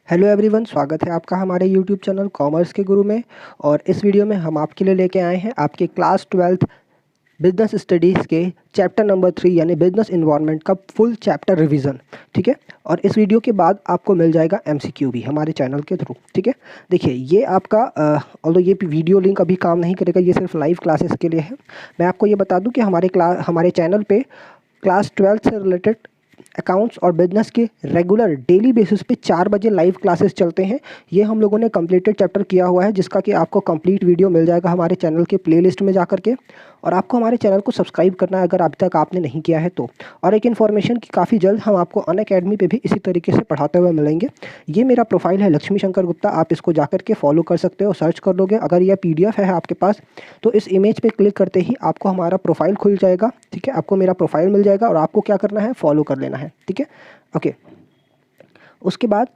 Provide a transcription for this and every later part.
Hello everyone, स्वागत है आपका हमारे यूट्यूब चैनल कॉमर्स के गुरु में। और इस वीडियो में हम आपके लिए लेके आए हैं आपके क्लास 12th बिजनेस स्टडीज़ के चैप्टर नंबर 3 यानी बिजनेस इन्वायरमेंट का फुल चैप्टर रिवीजन। ठीक है, और इस वीडियो के बाद आपको मिल जाएगा एमसीक्यू भी हमारे चैनल के थ्रू। ठीक है, देखिए ये आपका ऑल्दो ये वीडियो लिंक अभी काम नहीं करेगा, ये सिर्फ लाइव क्लासेस के लिए है। मैं आपको ये बता दूं कि हमारे चैनल पे क्लास 12 से रिलेटेड अकाउंट्स और बिजनेस के रेगुलर डेली बेसिस पे 4 बजे लाइव क्लासेस चलते हैं। ये हम लोगों ने कंप्लीटेड चैप्टर किया हुआ है, जिसका कि आपको कंप्लीट वीडियो मिल जाएगा हमारे चैनल के प्लेलिस्ट में जाकर के। और आपको हमारे चैनल को सब्सक्राइब करना है अगर अभी तक आपने नहीं किया है तो। और एक इन्फॉर्मेशन की काफ़ी जल्द हम आपको अनअकैडमी पे भी इसी तरीके से पढ़ाते हुए मिलेंगे। ये मेरा प्रोफाइल है लक्ष्मी शंकर गुप्ता, आप इसको जाकर के फॉलो कर सकते हो, सर्च कर लोगे। अगर यह PDF है आपके पास तो इस इमेज पे क्लिक करते ही आपको हमारा प्रोफाइल खुल जाएगा। ठीक है, आपको मेरा प्रोफाइल मिल जाएगा और आपको क्या करना है, फॉलो कर लेना है। ठीक है, ओके। उसके बाद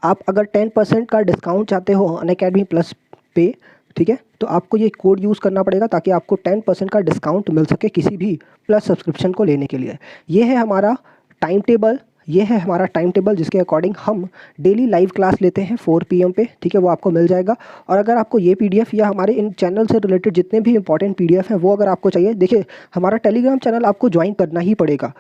आप अगर 10% का डिस्काउंट चाहते हो अनअकैडमी प्लस पे, ठीक है, तो आपको ये कोड यूज़ करना पड़ेगा ताकि आपको 10% का डिस्काउंट मिल सके किसी भी प्लस सब्सक्रिप्शन को लेने के लिए। ये है हमारा टाइम टेबल, जिसके अकॉर्डिंग हम डेली लाइव क्लास लेते हैं 4 PM पे। ठीक है, वो आपको मिल जाएगा। और अगर आपको ये PDF या हमारे इन चैनल से रिलेटेड जितने भी इंपॉर्टेंट PDF हैं वो अगर आपको चाहिए, देखिए हमारा टेलीग्राम चैनल आपको ज्वाइन करना ही पड़ेगा।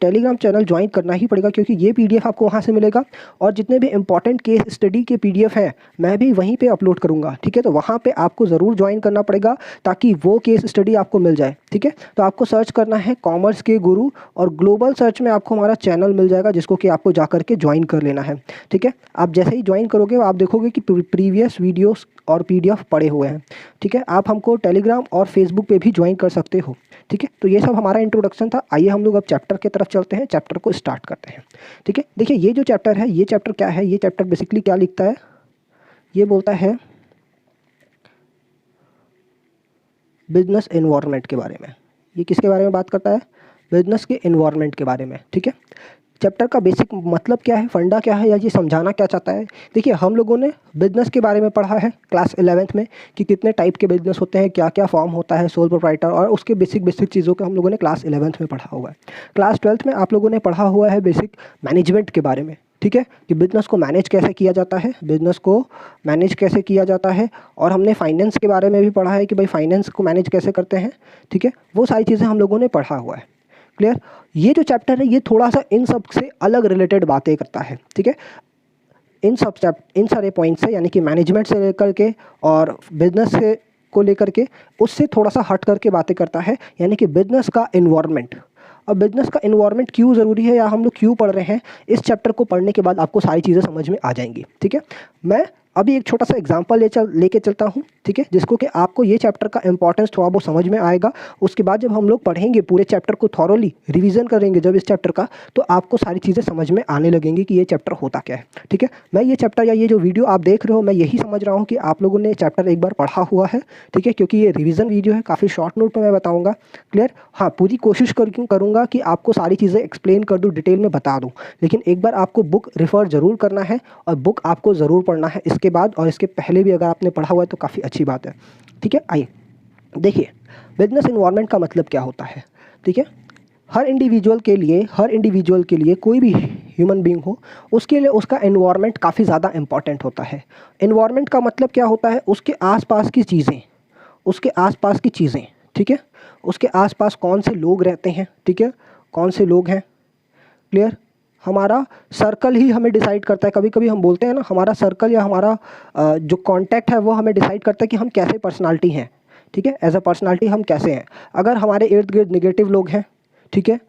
टेलीग्राम चैनल ज्वाइन करना ही पड़ेगा क्योंकि ये PDF आपको वहाँ से मिलेगा। और जितने भी इंपॉर्टेंट केस स्टडी के PDF हैं मैं भी वहीं पे अपलोड करूँगा। ठीक है, तो वहाँ पे आपको ज़रूर ज्वाइन करना पड़ेगा ताकि वो केस स्टडी आपको मिल जाए। ठीक है, तो आपको सर्च करना है कॉमर्स के गुरु और ग्लोबल सर्च में आपको हमारा चैनल मिल जाएगा, जिसको कि आपको जा करके ज्वाइन कर लेना है। ठीक है, आप जैसे ही ज्वाइन करोगे आप देखोगे कि प्रीवियस वीडियोस और PDF पड़े हुए हैं। ठीक है, आप हमको टेलीग्राम और फेसबुक पे भी ज्वाइन कर सकते हो। ठीक है, तो ये सब हमारा इंट्रोडक्शन था। आइए हम लोग अब चैप्टर की तरफ चलते हैं, चैप्टर को स्टार्ट करते हैं। ठीक है, देखिए ये जो चैप्टर है, ये चैप्टर क्या है, ये चैप्टर बेसिकली क्या लिखता है, ये बोलता है बिजनेस एनवायरनमेंट के बारे में। ये किसके बारे में बात करता है, बिजनेस के एनवायरनमेंट के बारे में। ठीक है, चैप्टर का बेसिक मतलब क्या है, फंडा क्या है, या ये समझाना क्या चाहता है। देखिए हम लोगों ने बिजनेस के बारे में पढ़ा है क्लास 11th में कि कितने टाइप के बिजनेस होते हैं, क्या क्या फॉर्म होता है, सोल प्रोप्राइटर, और उसके बेसिक चीज़ों को हम लोगों ने क्लास 11th में पढ़ा हुआ है। क्लास 12th में आप लोगों ने पढ़ा हुआ है बेसिक मैनेजमेंट के बारे में। ठीक है, कि बिजनेस को मैनेज कैसे किया जाता है, और हमने फाइनेंस के बारे में भी पढ़ा है कि भाई फाइनेंस को मैनेज कैसे करते हैं। ठीक है, वो सारी चीज़ें हम लोगों ने पढ़ा हुआ है। क्लियर। ये जो चैप्टर है ये थोड़ा सा इन सब से अलग रिलेटेड बातें करता है। ठीक है, इन सारे पॉइंट से, यानी कि मैनेजमेंट से लेकर के और बिजनेस से को लेकर के उससे थोड़ा सा हट करके बातें करता है, यानी कि बिजनेस का इन्वायरमेंट। अब बिजनेस का इन्वायरमेंट क्यों ज़रूरी है या हम लोग क्यों पढ़ रहे हैं, इस चैप्टर को पढ़ने के बाद आपको सारी चीज़ें समझ में आ जाएंगी। ठीक है, मैं अभी एक छोटा सा एग्जांपल लेके चलता हूँ। ठीक है, जिसको कि आपको ये चैप्टर का इंपॉर्टेंस थोड़ा बहुत समझ में आएगा। उसके बाद जब हम लोग पढ़ेंगे पूरे चैप्टर को, थॉरोली रिवीजन करेंगे जब इस चैप्टर का, तो आपको सारी चीज़ें समझ में आने लगेंगी कि ये चैप्टर होता क्या है। ठीक है, मैं ये चैप्टर या ये जो वीडियो आप देख रहे हो, मैं यही समझ रहा हूँ कि आप लोगों ने चैप्टर एक बार पढ़ा हुआ है। ठीक है, क्योंकि ये रिवीजन वीडियो है, काफ़ी शॉर्ट नोट में मैं बताऊँगा। क्लियर। हाँ, पूरी कोशिश करूँगा कि आपको सारी चीज़ें एक्सप्लेन कर दूँ, डिटेल में बता दूँ, लेकिन एक बार आपको बुक रेफ़र ज़रूर करना है और बुक आपको ज़रूर पढ़ना है इसके बाद, और इसके पहले भी अगर आपने पढ़ा हुआ है तो काफ़ी अच्छी बात है। ठीक है, आइए देखिए बिजनेस एनवायरनमेंट का मतलब क्या होता है। ठीक है, हर इंडिविजुअल के लिए कोई भी ह्यूमन बीइंग हो, उसके लिए उसका एनवायरनमेंट काफ़ी ज़्यादा इंपॉर्टेंट होता है। एनवायरनमेंट का मतलब क्या होता है, उसके आसपास की चीज़ें। ठीक है, उसके आसपास कौन से लोग रहते हैं, ठीक है, कौन से लोग हैं। क्लियर। हमारा सर्कल ही हमें डिसाइड करता है। कभी कभी हम बोलते हैं ना, हमारा सर्कल या हमारा जो कांटेक्ट है वो हमें डिसाइड करता है कि हम कैसे पर्सनालिटी हैं। ठीक है, एज अ पर्सनालिटी हम कैसे हैं। अगर हमारे इर्द गिर्द निगेटिव लोग हैं, ठीक है,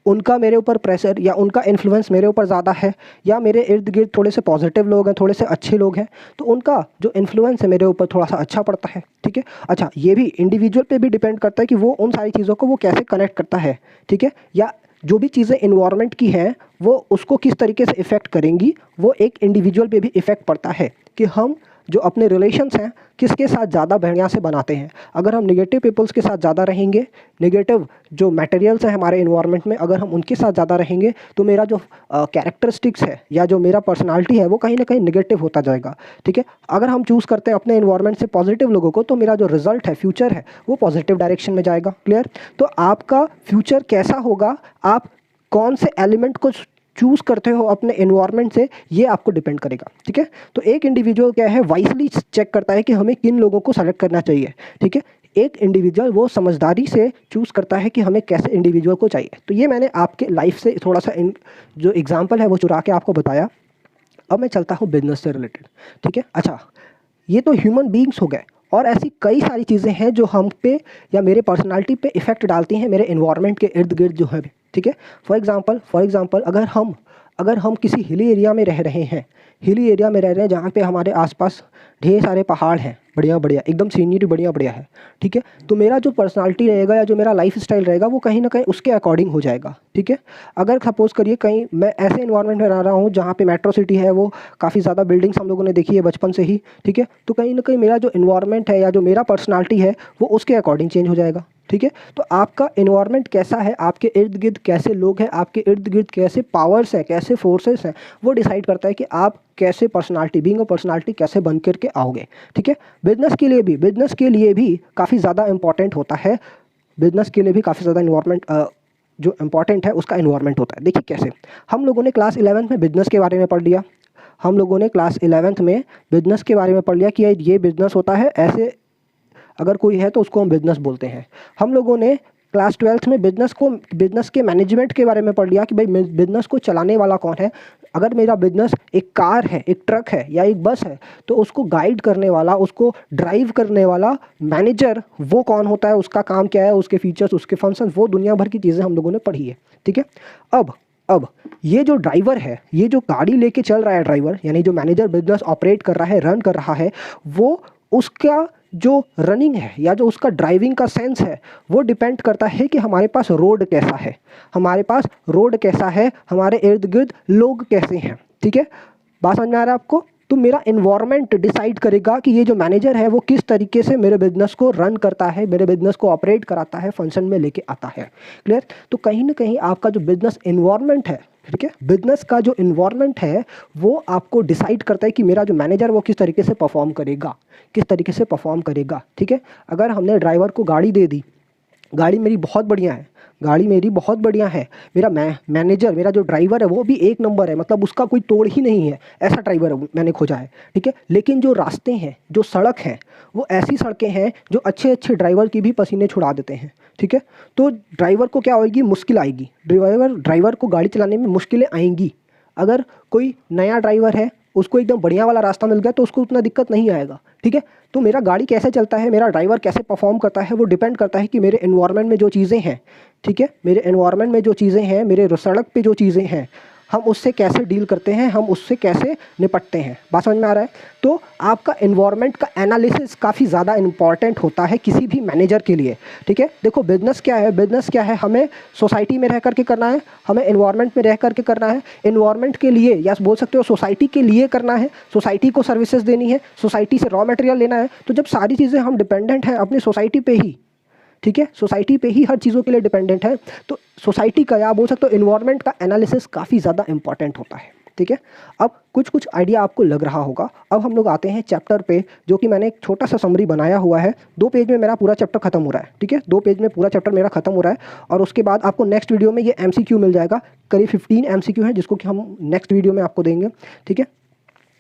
उनका मेरे ऊपर प्रेशर या उनका इन्फ्लुएंस मेरे ऊपर ज़्यादा है, या मेरे इर्द गिर्द थोड़े से पॉजिटिव लोग हैं, थोड़े से अच्छे लोग हैं, तो उनका जो इन्फ्लुएंस है मेरे ऊपर थोड़ा सा अच्छा पड़ता है। ठीक है, अच्छा, ये भी इंडिविजुअल पे भी डिपेंड करता है कि वो उन सारी चीज़ों को वो कैसे कनेक्ट करता है। ठीक है, या जो भी चीज़ें इन्वायरमेंट की हैं वो उसको किस तरीके से इफ़ेक्ट करेंगी, वो एक इंडिविजुअल पे भी इफ़ेक्ट पड़ता है कि हम जो अपने रिलेशंस हैं किसके साथ ज़्यादा बढ़िया से बनाते हैं। अगर हम नेगेटिव पीपल्स के साथ ज़्यादा रहेंगे, नेगेटिव जो मटेरियल्स हैं हमारे इन्वायरमेंट में अगर हम उनके साथ ज़्यादा रहेंगे, तो मेरा जो कैरेक्टरिस्टिक्स है या जो मेरा पर्सनालिटी है वो कहीं ना कहीं नेगेटिव होता जाएगा। ठीक है, अगर हम चूज़ करते हैं अपने इन्वायरमेंट से पॉजिटिव लोगों को, तो मेरा जो रिजल्ट है, फ्यूचर है, वो पॉजिटिव डायरेक्शन में जाएगा। क्लियर। तो आपका फ्यूचर कैसा होगा, आप कौन से एलिमेंट को चूज़ करते हो अपने एनवायरनमेंट से, ये आपको डिपेंड करेगा। ठीक है, तो एक इंडिविजुअल क्या है, वाइसली चेक करता है कि हमें किन लोगों को सेलेक्ट करना चाहिए। ठीक है, एक इंडिविजुअल वो समझदारी से चूज़ करता है कि हमें कैसे इंडिविजुअल को चाहिए। तो ये मैंने आपके लाइफ से थोड़ा सा जो एग्जाम्पल है वो चुरा के आपको बताया। अब मैं चलता हूँ बिजनेस से रिलेटेड। ठीक है, अच्छा, ये तो ह्यूमन बीइंग्स हो गए, और ऐसी कई सारी चीज़ें हैं जो हम पे या मेरे पर्सनालिटी पे इफ़ेक्ट डालती हैं मेरे एनवायरनमेंट के इर्द गिर्द जो है। ठीक है, फॉर एग्जांपल अगर हम किसी हिली एरिया में रह रहे हैं, जहाँ पे हमारे आसपास ढेर सारे पहाड़ हैं, बढ़िया बढ़िया एकदम सीनरी बढ़िया बढ़िया है। ठीक है, तो मेरा जो पर्सनालिटी रहेगा या जो मेरा लाइफ स्टाइल रहेगा वो कहीं ना कहीं उसके अकॉर्डिंग हो जाएगा। ठीक है, अगर सपोज़ करिए कहीं मैं ऐसे इन्वायरमेंट में रह रहा हूँ जहाँ पे मेट्रो सिटी है, वो काफ़ी ज़्यादा बिल्डिंग्स हम लोगों ने देखी है बचपन से ही। ठीक है, तो कहीं ना कहीं मेरा जो इन्वायरमेंट है या जो मेरा पर्सनालिटी है वो उसके अकॉर्डिंग चेंज हो जाएगा। ठीक है, तो आपका इन्वायरमेंट कैसा है, आपके इर्द गिर्द कैसे लोग हैं, आपके इर्द गिर्द कैसे पावर्स हैं, कैसे फोर्सेस हैं, वो डिसाइड करता है कि आप कैसे पर्सनालिटी, बीइंग अ पर्सनालिटी कैसे बन करके आओगे। ठीक है, बिजनेस के लिए भी काफ़ी ज़्यादा इंपॉर्टेंट होता है। बिजनेस के लिए भी काफ़ी ज़्यादा इन्वायरमेंट जो इम्पॉर्टेंट है उसका इन्वायरमेंट होता है। देखिए कैसे, हम लोगों ने क्लास 11th में बिजनेस के बारे में पढ़ लिया, कि ये बिजनेस होता है, ऐसे अगर कोई है तो उसको हम बिजनेस बोलते हैं। हम लोगों ने क्लास 12th में बिजनेस के मैनेजमेंट के बारे में पढ़ लिया कि भाई बिजनेस को चलाने वाला कौन है। अगर मेरा बिजनेस एक कार है, एक ट्रक है या एक बस है, तो उसको गाइड करने वाला, उसको ड्राइव करने वाला मैनेजर वो कौन होता है, उसका काम क्या है, उसके फीचर्स, उसके फंक्शन, वो दुनिया भर की चीज़ें हम लोगों ने पढ़ी है। ठीक है, अब ये जो ड्राइवर है, ये जो गाड़ी लेके चल रहा है ड्राइवर, यानी जो मैनेजर बिजनेस ऑपरेट कर रहा है, रन कर रहा है, वो उसका जो रनिंग है या जो उसका ड्राइविंग का सेंस है वो डिपेंड करता है कि हमारे पास रोड कैसा है, हमारे इर्द गिर्द लोग कैसे हैं। ठीक है, बात समझ में आ रहा है आपको? तो मेरा एनवायरनमेंट डिसाइड करेगा कि ये जो मैनेजर है वो किस तरीके से मेरे बिजनेस को रन करता है, मेरे बिजनेस को ऑपरेट कराता है, फंक्शन में लेके आता है। क्लियर? तो कहीं ना कहीं आपका जो बिजनेस एनवायरनमेंट है, ठीक है, बिजनेस का जो इन्वायरमेंट है वो आपको डिसाइड करता है कि मेरा जो मैनेजर वो किस तरीके से परफॉर्म करेगा। ठीक है, अगर हमने ड्राइवर को गाड़ी दे दी, गाड़ी मेरी बहुत बढ़िया है, मेरा मैनेजर, मेरा जो ड्राइवर है वो भी एक नंबर है, मतलब उसका कोई तोड़ ही नहीं है, ऐसा ड्राइवर मैंने खोजा है। ठीक है, लेकिन जो रास्ते हैं, जो सड़क हैं, वो ऐसी सड़कें हैं जो अच्छे ड्राइवर की भी पसीने छुड़ा देते हैं। ठीक है, तो ड्राइवर को क्या होगी, मुश्किल आएगी, ड्राइवर को गाड़ी चलाने में मुश्किलें आएंगी। अगर कोई नया ड्राइवर है, उसको एकदम बढ़िया वाला रास्ता मिल गया तो उसको उतना दिक्कत नहीं आएगा। ठीक है, तो मेरा गाड़ी कैसे चलता है, मेरा ड्राइवर कैसे परफॉर्म करता है, वो डिपेंड करता है कि मेरे एनवायरनमेंट में जो चीज़ें हैं, ठीक है, मेरे सड़क पे जो चीज़ें हैं, हम उससे कैसे डील करते हैं, हम उससे कैसे निपटते हैं। बात समझ में आ रहा है? तो आपका एनवायरनमेंट का एनालिसिस काफ़ी ज़्यादा इंपॉर्टेंट होता है किसी भी मैनेजर के लिए। ठीक है, देखो बिजनेस क्या है, हमें सोसाइटी में रह करके करना है, हमें एनवायरनमेंट में रह करके करना है, एनवायरनमेंट के लिए या बोल सकते हो सोसाइटी के लिए करना है, सोसाइटी को सर्विसेज देनी है, सोसाइटी से रॉ मटेरियल लेना है। तो जब सारी चीज़ें हम डिपेंडेंट हैं अपनी सोसाइटी पे ही, ठीक है, सोसाइटी पे ही हर चीज़ों के लिए डिपेंडेंट है, तो सोसाइटी का या बोल सकते हो एनवायरनमेंट का एनालिसिस काफ़ी ज़्यादा इंपॉर्टेंट होता है। ठीक है, अब कुछ आइडिया आपको लग रहा होगा। अब हम लोग आते हैं चैप्टर पे, जो कि मैंने एक छोटा सा समरी बनाया हुआ है। 2 पेज में मेरा पूरा चैप्टर खत्म हो रहा है। ठीक है, 2 पेज में पूरा चैप्टर मेरा खत्म हो रहा है, और उसके बाद आपको नेक्स्ट वीडियो में ये MCQ मिल जाएगा। करीब 15 MCQ है जिसको कि हम नेक्स्ट वीडियो में आपको देंगे। ठीक है,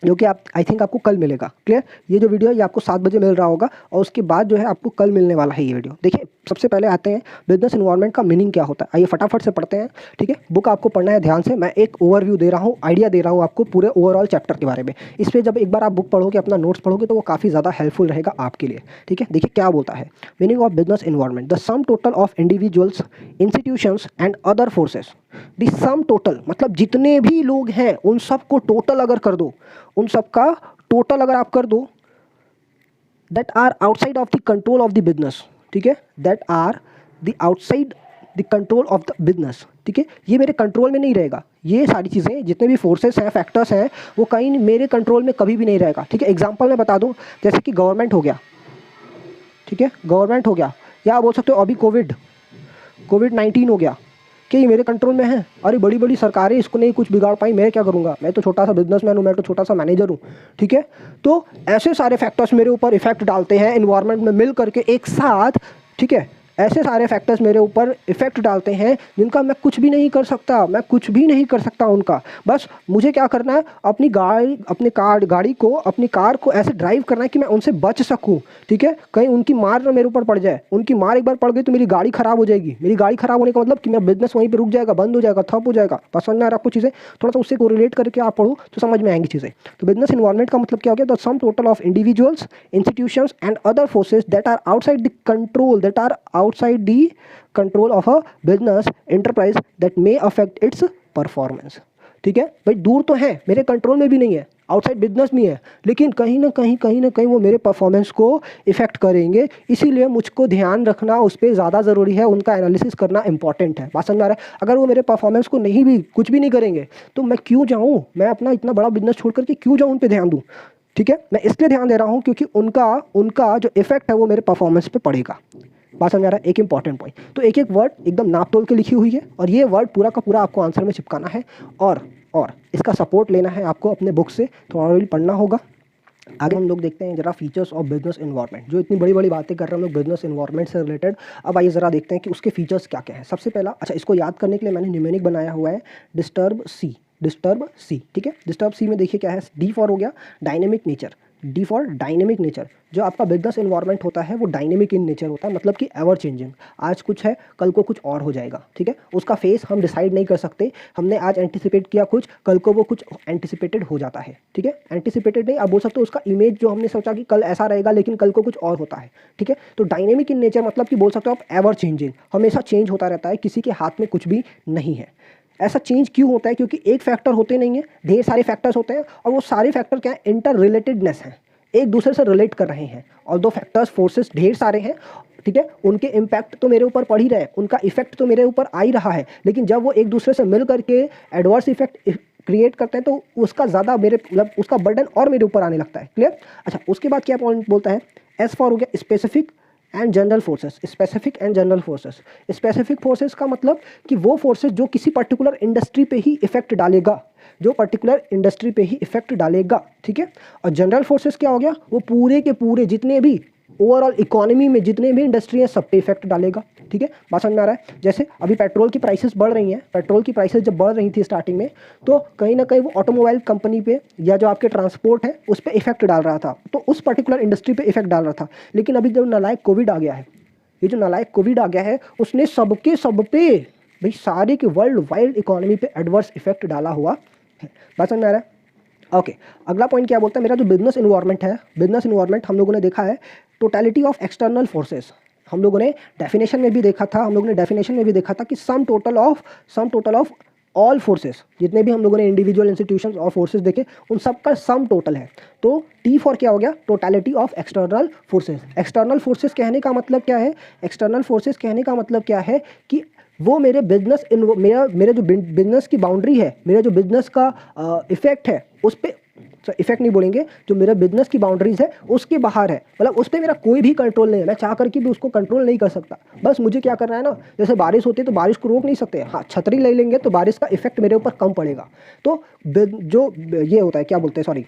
जो कि आई थिंक आपको कल मिलेगा। क्लियर? ये जो वीडियो है ये आपको 7 बजे मिल रहा होगा, और उसके बाद जो है आपको कल मिलने वाला है ये वीडियो। देखिए, सबसे पहले आते हैं बिजनेस एनवायरनमेंट का मीनिंग क्या होता है। आइए फटाफट से पढ़ते हैं। ठीक है, बुक आपको पढ़ना है ध्यान से। मैं एक ओवरव्यू दे रहा हूँ, आइडिया दे रहा हूँ आपको पूरे ओवरऑल चैप्टर के बारे में। इस पर जब एक बार आप बुक पढ़ोगे, अपना नोट्स पढ़ोगे, तो वो काफ़ी ज़्यादा हेल्पफुल रहेगा आपके लिए। ठीक है, देखिए क्या बोलता है। Meaning of business environment, the sum total of individuals, institutions and other forces. The sum total मतलब जितने भी लोग हैं उन सबको टोटल अगर कर दो, उन सबका टोटल अगर आप कर दो, that are outside of the control of the business. ठीक है, that are the outside the control of the business. ठीक है, ये मेरे कंट्रोल में नहीं रहेगा। ये सारी चीज़ें, जितने भी फोर्सेस हैं, फैक्टर्स हैं, वो कहीं मेरे कंट्रोल में कभी भी नहीं रहेगा। ठीक है, एग्जांपल मैं बता दूं, जैसे कि गवर्नमेंट हो गया। ठीक है, गवर्नमेंट हो गया, या बोल सकते हो अभी कोविड-19 हो गया, कि ये मेरे कंट्रोल में है। अरे बड़ी बड़ी सरकारें इसको नहीं कुछ बिगाड़ पाई, मैं क्या करूँगा, मैं तो छोटा सा बिजनेसमैन हूँ, मैं तो छोटा सा मैनेजर हूँ। ठीक है, तो ऐसे सारे फैक्टर्स मेरे ऊपर इफेक्ट डालते हैं एनवायरनमेंट में मिल करके एक साथ। ठीक है, ऐसे सारे फैक्टर्स मेरे ऊपर इफ़ेक्ट डालते हैं जिनका मैं कुछ भी नहीं कर सकता, मैं कुछ भी नहीं कर सकता उनका। बस मुझे क्या करना है, अपनी गाड़ी को, अपनी कार को ऐसे ड्राइव करना है कि मैं उनसे बच सकूं, ठीक है। कहीं उनकी मार ना मेरे ऊपर पड़ जाए, उनकी मार एक बार पड़ गई तो मेरी गाड़ी ख़राब हो जाएगी। मेरी गाड़ी ख़राब होने का मतलब कि मेरा बिजनेस वहीं पर रुक जाएगा, बंद हो जाएगा, ठप हो जाएगा। पसंद ना आ रहा आपको चीज़ें, थोड़ा सा उससे को रिलेट करके आप पढ़ो तो समझ में आएंगी चीज़ें। तो बिजनेस इन्वायरमेंट का मतलब क्या हो गया, the sum total of individuals, institutions and other forces that are outside the control of a business enterprise that may affect its performance। ठीक है भाई, दूर तो है, मेरे कंट्रोल में भी नहीं है, आउटसाइड बिजनेस भी है, लेकिन कहीं ना कहीं वो मेरे परफॉर्मेंस को इफेक्ट करेंगे। इसीलिए मुझको ध्यान रखना उस पर ज़्यादा ज़रूरी है, उनका एनालिसिस करना इंपॉर्टेंट है। बात समझ आ रहा है? अगर वो मेरे परफॉर्मेंस को कुछ भी नहीं करेंगे तो मैं क्यों जाऊँ, मैं अपना इतना बड़ा बिजनेस छोड़ करके क्यों जाऊँ उन पर ध्यान दूँ। ठीक है, मैं इसलिए ध्यान दे रहा हूँ क्योंकि उनका जो इफेक्ट है वो मेरे परफॉर्मेंस पे पड़ेगा। बात समझ आ रहा है? एक इंपॉर्टेंट पॉइंट, तो एक एक वर्ड एकदम नाप तोल के लिखी हुई है और ये वर्ड पूरा का पूरा आपको आंसर में चिपकाना है और इसका सपोर्ट लेना है आपको अपने बुक से, थोड़ा भी पढ़ना होगा। आगे हम लोग देखते हैं जरा फीचर्स ऑफ बिजनेस इन्वायरमेंट। जो इतनी बड़ी बड़ी बातें कर रहे हैं हम लोग बिजनेस इन्वायरमेंट से रिलेटेड, अब आइए ज़रा देखते हैं कि उसके फीचर्स क्या क्या है। सबसे पहला, अच्छा इसको याद करने के लिए मैंने न्यूमेरिक बनाया हुआ है, डिस्टर्ब सी। ठीक है, डिस्टर्ब सी में देखिए क्या है, डी फॉर हो गया dynamic nature, D for dynamic nature. जो आपका बिजनेस इन्वायरमेंट होता है वो डायनेमिक इन नेचर होता है, मतलब कि एवर चेंजिंग। आज कुछ है, कल को कुछ और हो जाएगा, ठीक है। उसका फेस हम डिसाइड नहीं कर सकते, हमने आज एंटिसिपेट किया कुछ, कल को वो कुछ एंटिसिपेटेड हो जाता है, ठीक है। एंटिसिपेटेड नहीं, आप बोल सकते हो उसका इमेज जो हमने सोचा कि कल ऐसा रहेगा लेकिन कल को कुछ और होता है, ठीक है। तो डायनेमिक इन नेचर मतलब कि बोल सकते हो आप एवर चेंजिंग, हमेशा चेंज होता रहता है, किसी के हाथ में कुछ भी नहीं है। ऐसा चेंज क्यों होता है? क्योंकि एक फैक्टर होते नहीं है, ढेर सारे फैक्टर्स होते हैं और वो सारे फैक्टर क्या है, इंटर रिलेटेडनेस है, एक दूसरे से रिलेट कर रहे हैं। और दो फैक्टर्स फोर्सेस ढेर सारे हैं, ठीक है, उनके इम्पैक्ट तो मेरे ऊपर पड़ ही रहे हैं, उनका इफेक्ट तो मेरे ऊपर आ ही रहा है, लेकिन जब वो एक दूसरे से मिल करके एडवर्स इफेक्ट क्रिएट करते हैं तो उसका ज़्यादा मेरे मतलब उसका बर्डन और मेरे ऊपर आने लगता है। क्लियर? अच्छा, उसके बाद क्या पॉइंट बोलता है, एस फॉर हो गया specific and general forces. Specific and general forces, specific forces का मतलब कि वो फोर्सेस जो किसी पर्टिकुलर इंडस्ट्री पे ही इफेक्ट डालेगा, जो पर्टिकुलर इंडस्ट्री पे ही इफेक्ट डालेगा, ठीक है। और जनरल फोर्सेस क्या हो गया, वो पूरे के पूरे जितने भी ओवरऑल इकोनॉमी में जितने भी इंडस्ट्री है सब पे इफेक्ट डालेगा, ठीक है। बात समझ में आ रहा है? जैसे अभी पेट्रोल की प्राइसेस बढ़ रही हैं, पेट्रोल की प्राइसेस जब बढ़ रही थी स्टार्टिंग में, तो कहीं ना कहीं वो ऑटोमोबाइल कंपनी पे या जो आपके ट्रांसपोर्ट है उस पर इफेक्ट डाल रहा था, तो उस पर्टिकुलर इंडस्ट्री पे इफेक्ट डाल रहा था। लेकिन अभी जो नालायक कोविड आ गया है, ये जो नालायक कोविड आ गया है, उसने सब पे भाई सारे के वर्ल्ड वाइड इकोनॉमी पे एडवर्स इफेक्ट डाला हुआ है। बात समझ में आ रहा है? ओके, अगला पॉइंट क्या बोलता है, मेरा जो बिजनेस इन्वायरमेंट है, बिजनेस इन्वायरमेंट हम लोगों ने देखा है टोटलिटी ऑफ एक्सटर्नल फोर्सेस। हम लोगों ने डेफिनेशन में भी देखा था, कि sum total of all forces, जितने भी हम लोगों ने इंडिविजुअल इंस्टीट्यूशंस और फोर्सेस देखे उन सब का सम टोटल है। तो टी फॉर क्या हो गया, totality of external forces. External forces कहने का मतलब क्या है, एक्सटर्नल फोर्सेस कहने का मतलब क्या है कि वो मेरे मेरे जो बिजनेस की बाउंड्री है, मेरा जो बिजनेस का इफेक्ट है उस पर, इफेक्ट नहीं बोलेंगे, जो मेरा बिजनेस की बाउंड्रीज है उसके बाहर है, मतलब उस पर मेरा कोई भी कंट्रोल नहीं है, मैं चाह करके भी उसको कंट्रोल नहीं कर सकता। बस मुझे क्या करना है ना, जैसे बारिश होती है तो बारिश को रोक नहीं सकते, हाँ छतरी ले लेंगे तो बारिश का इफेक्ट मेरे ऊपर कम पड़ेगा। तो जो ये होता है क्या बोलते हैं, सॉरी,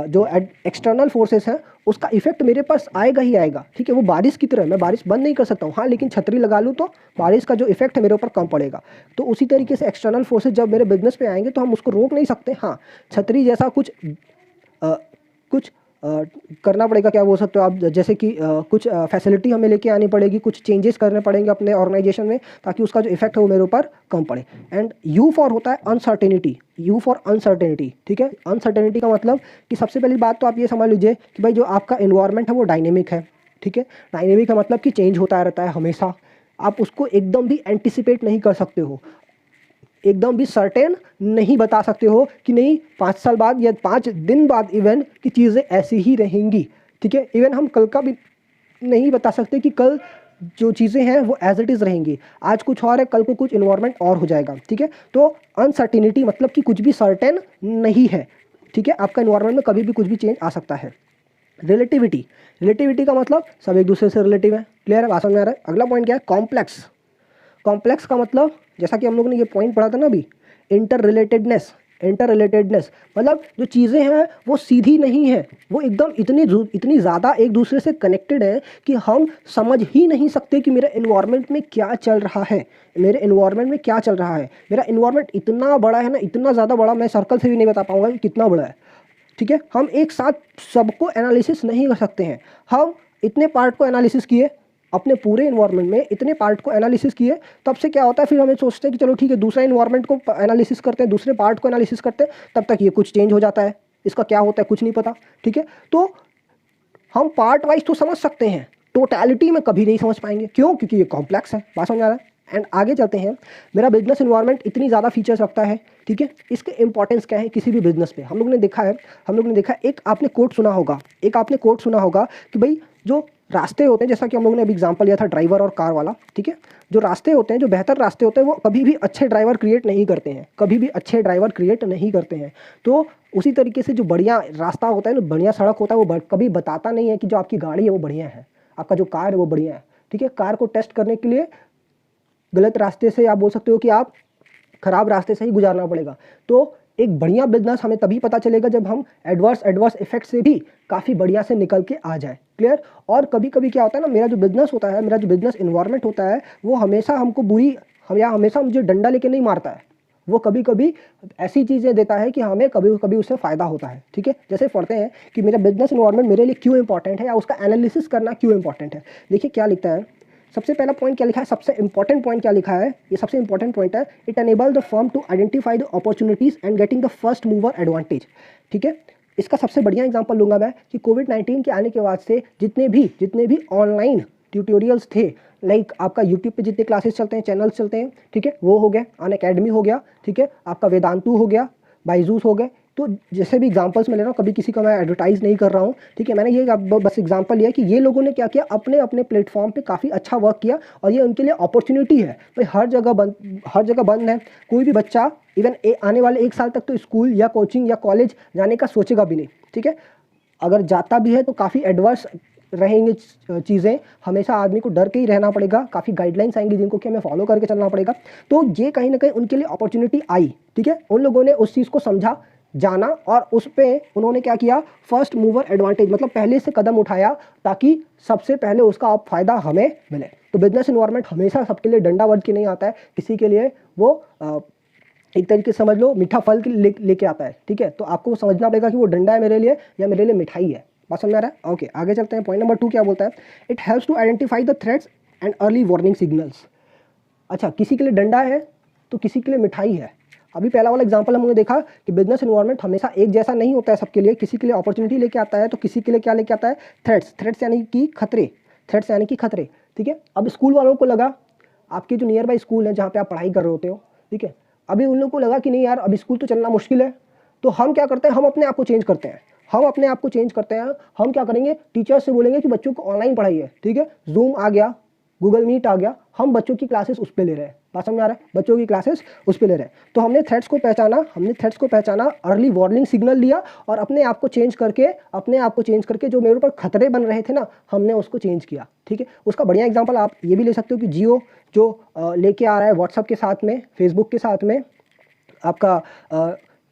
जो एक्सटर्नल फोर्सेस हैं उसका इफेक्ट मेरे पास आएगा ही आएगा, ठीक है। वो बारिश की तरह, मैं बारिश बंद नहीं कर सकता हूँ, हाँ, लेकिन छतरी लगा लूँ तो बारिश का जो इफेक्ट है मेरे ऊपर कम पड़ेगा। तो उसी तरीके से एक्सटर्नल फोर्सेस जब मेरे बिजनेस पे आएंगे तो हम उसको रोक नहीं सकते, हाँ छतरी जैसा कुछ करना पड़ेगा, क्या बोल सकते हो आप, जैसे कि कुछ फैसिलिटी हमें लेके आनी पड़ेगी, कुछ चेंजेस करने पड़ेंगे अपने ऑर्गेनाइजेशन में ताकि उसका जो इफेक्ट है वो मेरे ऊपर कम पड़े। एंड यू फॉर होता है अनसर्टेनिटी, यू फॉर अनसर्टेनिटी, ठीक है। अनसर्टेनिटी का मतलब कि सबसे पहली बात तो आप ये समझ लीजिए कि भाई जो आपका इन्वायरमेंट है वो डायनेमिक है, ठीक है। डायनेमिक का मतलब कि चेंज होता रहता है हमेशा, आप उसको एकदम भी एंटिसिपेट नहीं कर सकते हो, एकदम भी सर्टेन नहीं बता सकते हो कि नहीं 5 साल बाद या 5 दिन बाद इवन की चीज़ें ऐसी ही रहेंगी, ठीक है। इवन हम कल का भी नहीं बता सकते कि कल जो चीज़ें हैं वो एज इट इज़ रहेंगी, आज कुछ और है कल को कुछ इन्वायरमेंट और हो जाएगा, ठीक है। तो अनसर्टिनिटी मतलब कि कुछ भी सर्टेन नहीं है, ठीक है। आपका इन्वायरमेंट में कभी भी कुछ भी चेंज आ सकता है। रिलेटिविटी, रिलेटिविटी का मतलब सब एक दूसरे से रिलेटिव है, क्लियर है, बात समझ में आ रहा है। अगला पॉइंट क्या है, कॉम्प्लेक्स। कॉम्प्लेक्स का मतलब जैसा कि हम लोगों ने ये पॉइंट पढ़ा था ना अभी, इंटर रिलेटेडनेस। इंटर रिलेटेडनेस, मतलब जो चीज़ें हैं वो सीधी नहीं है, वो एकदम इतनी ज़्यादा एक दूसरे से कनेक्टेड है कि हम समझ ही नहीं सकते कि मेरे इन्वायरमेंट में क्या चल रहा है, मेरे इन्वायरमेंट में क्या चल रहा है। मेरा इन्वायरमेंट इतना बड़ा है ना, इतना ज़्यादा बड़ा, मैं सर्कल से भी नहीं बता पाऊंगा कि कितना बड़ा है। ठीक है, हम एक साथ सबको एनालिसिस नहीं कर सकते हैं। हम इतने पार्ट को एनालिसिस किए, अपने पूरे इन्वायरमेंट में इतने पार्ट को एनालिसिस किए, तब से क्या होता है, फिर हमें सोचते हैं कि चलो ठीक है दूसरा इन्वायरमेंट को एनालिसिस करते हैं, दूसरे पार्ट को एनालिसिस करते हैं, तब तक ये कुछ चेंज हो जाता है, इसका क्या होता है कुछ नहीं पता। ठीक है, तो हम पार्ट वाइज तो समझ सकते हैं, टोटलिटी में कभी नहीं समझ पाएंगे। क्यों? क्योंकि ये कॉम्प्लेक्स है। बात समझ आ रहा है? एंड आगे चलते हैं। मेरा बिजनेस इन्वायरमेंट इतनी ज़्यादा फीचर्स रखता है, ठीक है, इसके इंपॉर्टेंस क्या है किसी भी बिजनेस पे। हम लोग ने देखा एक आपने कोट सुना होगा कि भाई जो रास्ते होते हैं, जैसा कि हम लोगों ने अभी एग्जांपल लिया था ड्राइवर और कार वाला, ठीक है, जो रास्ते होते हैं, जो बेहतर रास्ते होते हैं, वो कभी भी अच्छे ड्राइवर क्रिएट नहीं करते हैं, तो उसी तरीके से जो बढ़िया रास्ता होता है, जो बढ़िया सड़क होता है, वो कभी बताता नहीं है कि जो आपकी गाड़ी है वो बढ़िया है, आपका जो कार है वो बढ़िया है। ठीक है, कार को टेस्ट करने के लिए गलत रास्ते से आप बोल सकते हो कि आप खराब रास्ते से ही गुजारना पड़ेगा। तो एक बढ़िया बिजनेस हमें तभी पता चलेगा जब हम एडवर्स इफेक्ट से भी काफ़ी बढ़िया से निकल के आ जाए। क्लियर? और कभी कभी क्या होता है ना, मेरा जो बिजनेस इन्वायरमेंट होता है वो हमेशा हमको हमेशा मुझे डंडा लेके नहीं मारता है, वो कभी कभी ऐसी चीज़ें देता है कि हमें कभी कभी उससे फ़ायदा होता है। ठीक है, जैसे पढ़ते हैं कि मेरा बिजनेस इन्वायरमेंट मेरे लिए क्यों इंपॉर्टेंट है, या उसका एनालिसिस करना क्यों इंपॉर्टेंट है। देखिए क्या लिखता है, सबसे पहला पॉइंट क्या लिखा है, सबसे इंपॉर्टेंट पॉइंट क्या लिखा है, ये सबसे इंपॉर्टेंट पॉइंट है, it enable the firm to identify the opportunities and getting the first mover advantage. ठीक है, इसका सबसे बढ़िया एग्जांपल लूंगा मैं कि कोविड-19 के आने के बाद से जितने भी ऑनलाइन ट्यूटोरियल्स थे, लाइक आपका यूट्यूब पे जितने क्लासेस चलते हैं, चैनल्स चलते हैं, ठीक है, वो हो गया, अनअकैडमी हो गया, ठीक है, आपका वेदांतु हो गया, बायजूस हो गए। तो जैसे भी एग्जांपल्स मैं ले रहा हूँ, कभी किसी का मैं एडवर्टाइज नहीं कर रहा हूँ, ठीक है, मैंने ये बस एग्जांपल लिया कि ये लोगों ने क्या किया, अपने अपने प्लेटफॉर्म पे काफ़ी अच्छा वर्क किया, और ये उनके लिए अपॉर्चुनिटी है। भाई हर जगह बंद है, कोई भी बच्चा इवन आने वाले 1 साल तक तो स्कूल या कोचिंग या कॉलेज जाने का सोचेगा भी नहीं। ठीक है, अगर जाता भी है तो काफ़ी एडवर्स रहेंगे चीज़ें, हमेशा आदमी को डर के ही रहना पड़ेगा, काफ़ी गाइडलाइंस आएंगी जिनको कि हमें फॉलो करके चलना पड़ेगा। तो ये कहीं ना कहीं उनके लिए अपॉर्चुनिटी आई। ठीक है, उन लोगों ने उस चीज़ को समझा, जाना, और उस पर उन्होंने क्या किया, फर्स्ट मूवर एडवांटेज, मतलब पहले से कदम उठाया ताकि सबसे पहले उसका अब फायदा हमें मिले। तो बिजनेस इन्वायरमेंट हमेशा सबके लिए डंडा वर्ड के नहीं आता है, किसी के लिए वो एक तरीके से समझ लो मीठा फल लेके आता है। ठीक है, तो आपको समझना पड़ेगा कि वो डंडा है मेरे लिए या मेरे लिए मिठाई है। बात समझ आ रहा है? ओके, आगे चलते हैं। पॉइंट नंबर 2 क्या बोलता है, it helps to identify the threats and early warning signals. अच्छा, किसी के लिए डंडा है तो किसी के लिए मिठाई है। अभी पहला वाला एग्जांपल हमने देखा कि बिजनेस इन्वायरमेंट हमेशा एक जैसा नहीं होता है सबके लिए, किसी के लिए अपॉर्चुनिटी लेके आता है तो किसी के लिए क्या लेके आता है, थ्रेट्स यानी कि खतरे। ठीक है, अब स्कूल वालों को लगा, आपके जो नियर बाई स्कूल है जहाँ पे आप पढ़ाई कर रहे होते हो, ठीक है, अभी उन लोगों को लगा कि नहीं यार अभी स्कूल तो चलना मुश्किल है, तो हम क्या करते हैं, हम अपने आप को चेंज करते हैं। हम क्या करेंगे, टीचर्स से बोलेंगे कि बच्चों को ऑनलाइन पढ़ाइए। ठीक है, जूम आ गया, गूगल मीट आ गया, हम बच्चों की क्लासेस उस पर ले रहे हैं। बात समझ आ रहा है? बच्चों की क्लासेस उस पर ले रहे हैं। तो हमने थ्रेट्स को पहचाना, अर्ली वार्निंग सिग्नल लिया, और अपने आप को चेंज करके जो मेरे ऊपर खतरे बन रहे थे ना, हमने उसको चेंज किया। ठीक है, उसका बढ़िया एग्जांपल आप ये भी ले सकते हो कि जियो जो लेके आ रहा है व्हाट्सएप के साथ में, फेसबुक के साथ में, आपका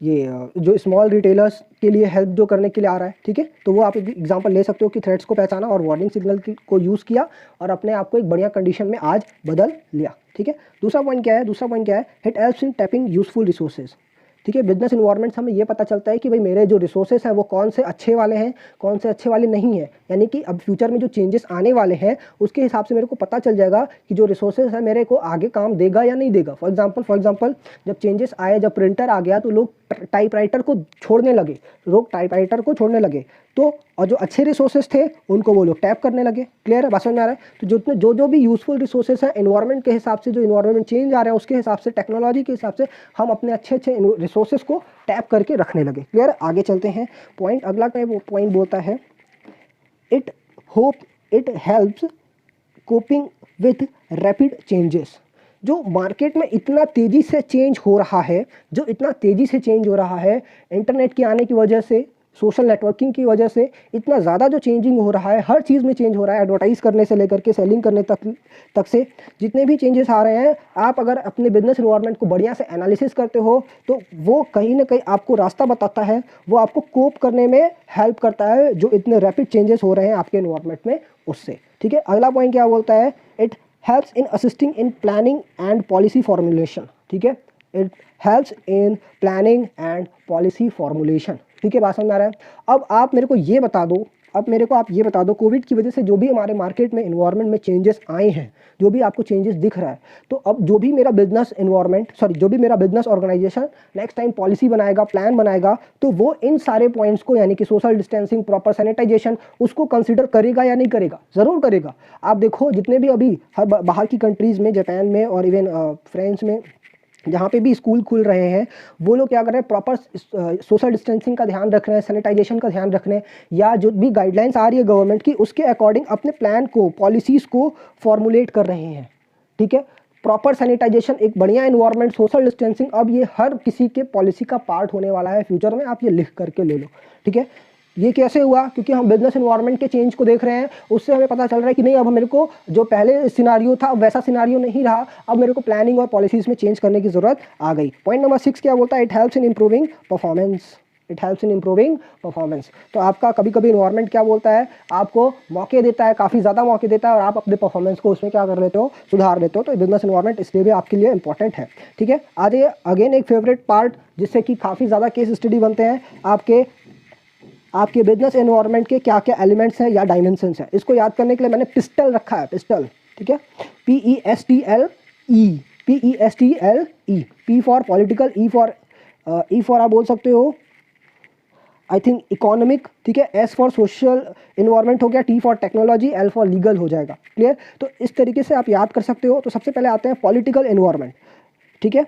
ये जो स्मॉल रिटेलर्स के लिए हेल्प जो करने के लिए आ रहा है। ठीक है, तो वो आप एक एग्जांपल ले सकते हो कि थ्रेट्स को पहचाना और वार्निंग सिग्नल को यूज़ किया और अपने आप को एक बढ़िया कंडीशन में आज बदल लिया। ठीक है, दूसरा पॉइंट क्या है, it helps in tapping useful resources. ठीक है, बिजनेस इन्वायरमेंट से हमें ये पता चलता है कि भाई मेरे जो रिसोर्सेज हैं वो कौन से अच्छे वाले हैं, कौन से अच्छे वाले नहीं हैं, यानी कि अब फ्यूचर में जो चेंजेस आने वाले हैं उसके हिसाब से मेरे को पता चल जाएगा कि जो रिसोर्सेज है मेरे को आगे काम देगा या नहीं देगा। फॉर एग्जांपल जब चेंजेस आए, जब प्रिंटर आ गया तो लोग टाइपराइटर को छोड़ने लगे, तो और जो अच्छे रिसोर्सेज थे उनको वो लोग टैप करने लगे। क्लियर है? बात समझ में आ रहा है? तो जो भी यूजफुल रिसोर्सेज हैं एनवायरनमेंट के हिसाब से, जो एनवायरनमेंट चेंज आ रहा है उसके हिसाब से, टेक्नोलॉजी के हिसाब से हम अपने अच्छे रिसोर्सेज को टैप करके रखने लगे। क्लियर? आगे चलते हैं। अगला पॉइंट बोलता है it helps coping with rapid changes. जो मार्केट में इतना तेज़ी से चेंज हो रहा है, इंटरनेट के आने की वजह से, सोशल नेटवर्किंग की वजह से इतना ज़्यादा जो चेंजिंग हो रहा है, हर चीज़ में चेंज हो रहा है, एडवर्टाइज़ करने से लेकर के सेलिंग करने तक से जितने भी चेंजेस आ रहे हैं, आप अगर अपने बिजनेस इन्वायरमेंट को बढ़िया से एनालिसिस करते हो तो वो कहीं ना कहीं आपको रास्ता बताता है, वो आपको कोप करने में हेल्प करता है जो इतने रैपिड चेंजेस हो रहे हैं आपके इन्वायरमेंट में उससे। ठीक है, अगला पॉइंट क्या बोलता है, it helps in assisting in planning and policy formulation. ठीक है, it helps in planning and policy formulation. ठीक है, बात समझ आ रहा है। अब आप मेरे को ये बता दो, आप ये बता दो, कोविड की वजह से जो भी हमारे मार्केट में इन्वायरमेंट में चेंजेस आए हैं, जो भी आपको चेंजेस दिख रहा है, तो अब जो भी मेरा बिजनेस इन्वायरमेंट जो भी मेरा business organisation next time policy बनाएगा, प्लान बनाएगा, तो वो इन सारे पॉइंट्स को यानी कि सोशल डिस्टेंसिंग, प्रॉपर सैनिटाइजेशन, उसको कंसिडर करेगा या नहीं करेगा? ज़रूर करेगा। आप देखो जितने भी अभी हर बाहर की कंट्रीज़ में, जापान में और इवन फ्रांस में, जहाँ पे भी स्कूल खुल रहे हैं, वो लोग क्या कर रहे हैं, प्रॉपर सोशल डिस्टेंसिंग का ध्यान रख रहे हैं, सैनिटाइजेशन का ध्यान रख रहे हैं, या जो भी गाइडलाइंस आ रही है गवर्नमेंट की उसके अकॉर्डिंग अपने प्लान को, पॉलिसीज़ को फॉर्मुलेट कर रहे हैं। ठीक है, प्रॉपर सैनिटाइजेशन, एक बढ़िया एनवायरनमेंट, सोशल डिस्टेंसिंग, अब ये हर किसी के पॉलिसी का पार्ट होने वाला है फ्यूचर में। आप ये लिख करके ले लो। ठीक है, ये कैसे हुआ? क्योंकि हम बिजनेस एनवायरनमेंट के चेंज को देख रहे हैं, उससे हमें पता चल रहा है कि नहीं, अब मेरे को जो पहले सिनारियो था वैसा सिनारियो नहीं रहा, अब मेरे को प्लानिंग और पॉलिसीज़ में चेंज करने की ज़रूरत आ गई। पॉइंट नंबर 6 क्या बोलता है, it helps in improving performance. It helps in improving performance. तो आपका कभी कभी इन्वायरमेंट क्या बोलता है, आपको मौके देता है, काफ़ी ज़्यादा मौके देता है, और आप अपने परफॉर्मेंस को उसमें क्या कर लेते हो, सुधार लेते हो। तो बिजनेस इन्वायरमेंट इसलिए भी आपके लिए इंपॉर्टेंट है। ठीक है, आगे अगेन एक फेवरेट पार्ट जिससे कि काफ़ी ज़्यादा केस स्टडी बनते हैं, आपके बिजनेस एनवायरनमेंट के क्या क्या एलिमेंट्स हैं या डायमेंशंस हैं। इसको याद करने के लिए मैंने पिस्टल रखा है, पिस्टल। ठीक है, PESTLE, PESTLE, P for political, E for आप बोल सकते हो आई थिंक इकोनॉमिक। ठीक है, S फॉर सोशल इन्वायरमेंट हो गया, T for technology, L for legal हो जाएगा। क्लियर? तो इस तरीके से आप याद कर सकते हो। तो सबसे पहले आते हैं पॉलिटिकल इन्वायरमेंट। ठीक है,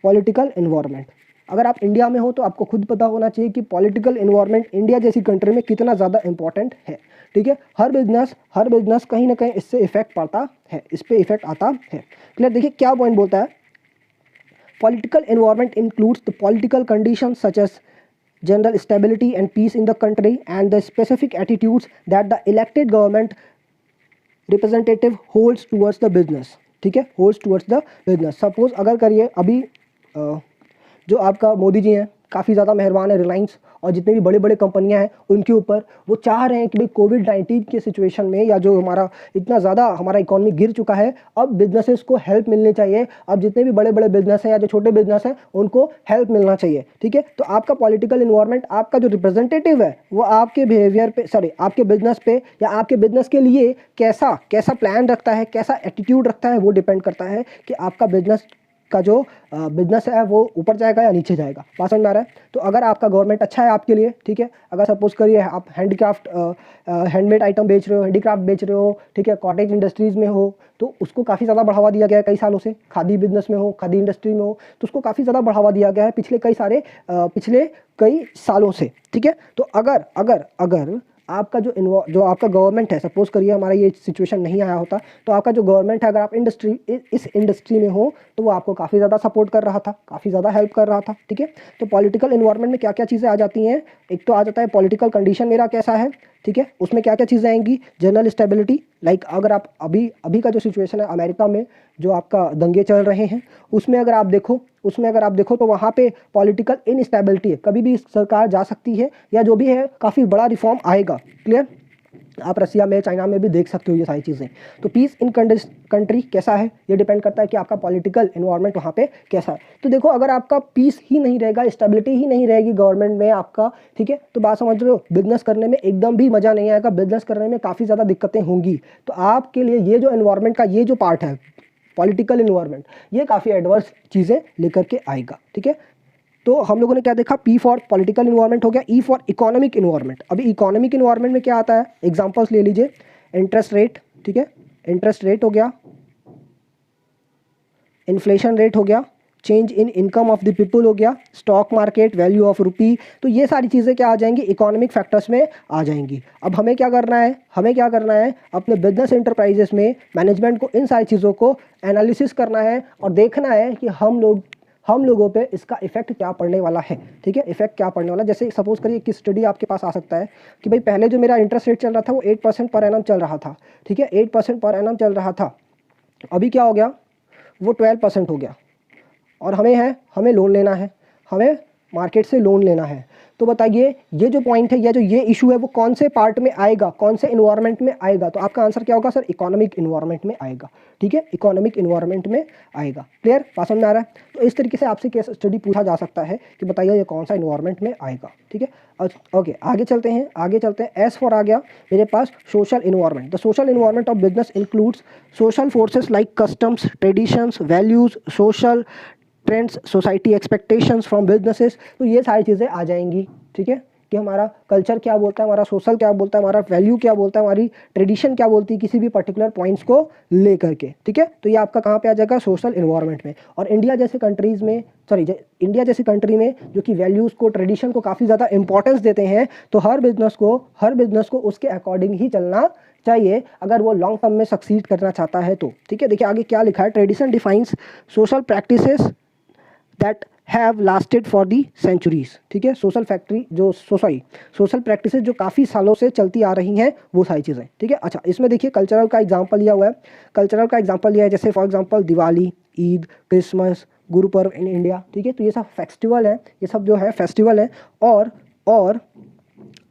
पॉलिटिकल इन्वायरमेंट, अगर आप इंडिया में हो तो आपको खुद पता होना चाहिए कि पॉलिटिकल इन्वायरमेंट इंडिया जैसी कंट्री में कितना ज़्यादा इंपॉर्टेंट है। ठीक है, हर बिजनेस कहीं ना कहीं इससे इफेक्ट पड़ता है, इस पर इफेक्ट आता है। क्लियर? देखिए क्या पॉइंट बोलता है, political environment includes the political condition such as general stability and peace in the country and the specific attitudes that the elected government representative holds towards the business. ठीक है, holds towards the business. Suppose अगर करिए अभी जो आपका मोदी जी हैं काफ़ी ज़्यादा मेहरबान है रिलायंस और जितने भी बड़े बड़े कंपनियां हैं उनके ऊपर, वो चाह रहे हैं कि भाई कोविड-19 के सिचुएशन में, या जो हमारा इतना ज़्यादा हमारा इकोनॉमी गिर चुका है, अब बिजनेसेस को हेल्प मिलनी चाहिए। अब जितने भी बड़े बड़े बिजनेस हैं या जो छोटे बिजनेस हैं उनको हेल्प मिलना चाहिए। ठीक है, तो आपका पॉलिटिकल इन्वायरमेंट, आपका जो रिप्रेजेंटेटिव है वो आपके बिहेवियर पे, आपके बिजनेस पे या आपके बिजनेस के लिए कैसा प्लान रखता है, कैसा एटीट्यूड रखता है, वो डिपेंड करता है कि आपका बिजनेस का जो बिजनेस है वो ऊपर जाएगा या नीचे जाएगा। बात समझ में आ रहा है? तो अगर आपका गवर्नमेंट अच्छा है आपके लिए, ठीक है, अगर सपोज करिए आप हैंडीक्राफ्ट, हैंडमेड आइटम बेच रहे हो, हैंडीक्राफ्ट बेच रहे हो, ठीक है, कॉटेज इंडस्ट्रीज़ में हो, तो उसको काफ़ी ज़्यादा बढ़ावा दिया गया है कई सालों से। खादी बिजनेस में हो, खादी इंडस्ट्री में हो, तो उसको काफ़ी ज़्यादा बढ़ावा दिया गया है पिछले कई सालों से। ठीक है, तो अगर आपका जो आपका गवर्नमेंट है, सपोज करिए हमारा ये सिचुएशन नहीं आया होता, तो आपका जो गवर्नमेंट है, अगर आप इस इंडस्ट्री में हो तो वो आपको काफ़ी ज़्यादा सपोर्ट कर रहा था, काफ़ी ज़्यादा हेल्प कर रहा था। ठीक है, तो पॉलिटिकल इन्वायरमेंट में क्या क्या चीज़ें आ जाती हैं, एक तो आ जाता है पॉलिटिकल कंडीशन मेरा कैसा है। ठीक है, उसमें क्या क्या चीज़ें आएंगी, जनरल स्टेबिलिटी, लाइक अगर आप अभी का जो सिचुएशन है अमेरिका में, जो आपका दंगे चल रहे हैं, उसमें अगर आप देखो तो वहाँ पे पॉलिटिकल इनस्टेबिलिटी है, कभी भी सरकार जा सकती है, या जो भी है काफ़ी बड़ा रिफॉर्म आएगा। क्लियर? आप रसिया में, चाइना में भी देख सकते हो ये सारी चीज़ें। तो पीस इन कंट्री कैसा है, ये डिपेंड करता है कि आपका पॉलिटिकल इन्वायरमेंट वहाँ पे कैसा है। तो देखो अगर आपका पीस ही नहीं रहेगा, स्टेबिलिटी ही नहीं रहेगी गवर्नमेंट में आपका, ठीक है, तो बात समझ रहे हो, बिजनेस करने में एकदम भी मज़ा नहीं आएगा, बिजनेस करने में काफ़ी ज़्यादा दिक्कतें होंगी। तो आपके लिए ये जो एनवायरनमेंट का ये जो पार्ट है, पॉलिटिकल इन्वायरमेंट, ये काफ़ी एडवर्स चीज़ें लेकर के आएगा। ठीक है, तो हम लोगों ने क्या देखा, P फॉर पॉलिटिकल इन्वायरमेंट हो गया, E फॉर इकोनॉमिक इन्वायरमेंट। अभी इकोनॉमिक इन्वायरमेंट में क्या आता है, एग्जांपल्स ले लीजिए, इंटरेस्ट रेट, ठीक है, इंटरेस्ट रेट हो गया, इन्फ्लेशन रेट हो गया, change in income of the people हो गया, stock market, value of rupee. तो ये सारी चीज़ें क्या आ जाएंगी, इकोनॉमिक फैक्टर्स में आ जाएंगी। अब हमें क्या करना है, अपने बिजनेस एंटरप्राइजेस में मैनेजमेंट को इन सारी चीज़ों को एनालिसिस करना है और देखना है कि हम लोग हम लोगों पे इसका इफेक्ट क्या पड़ने वाला है, ठीक है, इफेक्ट क्या पड़ने वाला है। जैसे सपोज करिए कि स्टडी आपके पास आ सकता है कि भाई पहले जो मेरा इंटरेस्ट रेट चल रहा था वो 8% पर एनम चल रहा था, ठीक है, 8% पर एनम चल रहा था, अभी क्या हो गया, वो 12% हो गया, और हमें लोन लेना है, हमें मार्केट से लोन लेना है। तो बताइए ये जो पॉइंट है या जो ये इशू है वो कौन से पार्ट में आएगा, कौन से इन्वायरमेंट में आएगा, तो आपका आंसर क्या होगा सर, इकोनॉमिक इन्वायरमेंट में आएगा, ठीक है, इकोनॉमिक इन्वायरमेंट में आएगा। क्लियर, बात समझ में आ रहा है। तो इस तरीके से आपसे केस स्टडी पूछा जा सकता है कि बताइए ये कौन सा इन्वायरमेंट में आएगा, ठीक है। ओके, आगे चलते हैं। एस फॉर आ गया मेरे पास social environment. The social environment of business includes social forces like customs, traditions, values, social trends, society expectations from businesses. तो ये सारी चीज़ें आ जाएंगी, ठीक है, कि हमारा कल्चर क्या बोलता है, हमारा सोशल क्या बोलता है, हमारा वैल्यू क्या बोलता है, हमारी ट्रेडिशन क्या बोलती है किसी भी पर्टिकुलर पॉइंट्स को लेकर के, ठीक है। तो ये आपका कहाँ पे आ जाएगा, सोशल इन्वायरमेंट में। और इंडिया जैसे कंट्रीज़ में इंडिया जैसी कंट्री में जो कि वैल्यूज़ को, ट्रेडिशन को काफ़ी ज़्यादा इंपॉर्टेंस देते हैं, तो हर बिजनेस को उसके अकॉर्डिंग ही चलना चाहिए अगर वो लॉन्ग टर्म में सक्सीड करना चाहता है तो, ठीक है। देखिए आगे क्या लिखा है, tradition defines social practices that have lasted for the centuries, ठीक है। सोशल प्रैक्टिसेस जो काफ़ी सालों से चलती आ रही हैं वो सारी चीज़ें, ठीक है। अच्छा, इसमें देखिए कल्चरल का एग्जांपल लिया हुआ है, जैसे for example Diwali, Eid, Christmas, Guru Parv in India, ठीक है। तो ये सब फेस्टिवल है, ये सब जो है फेस्टिवल है।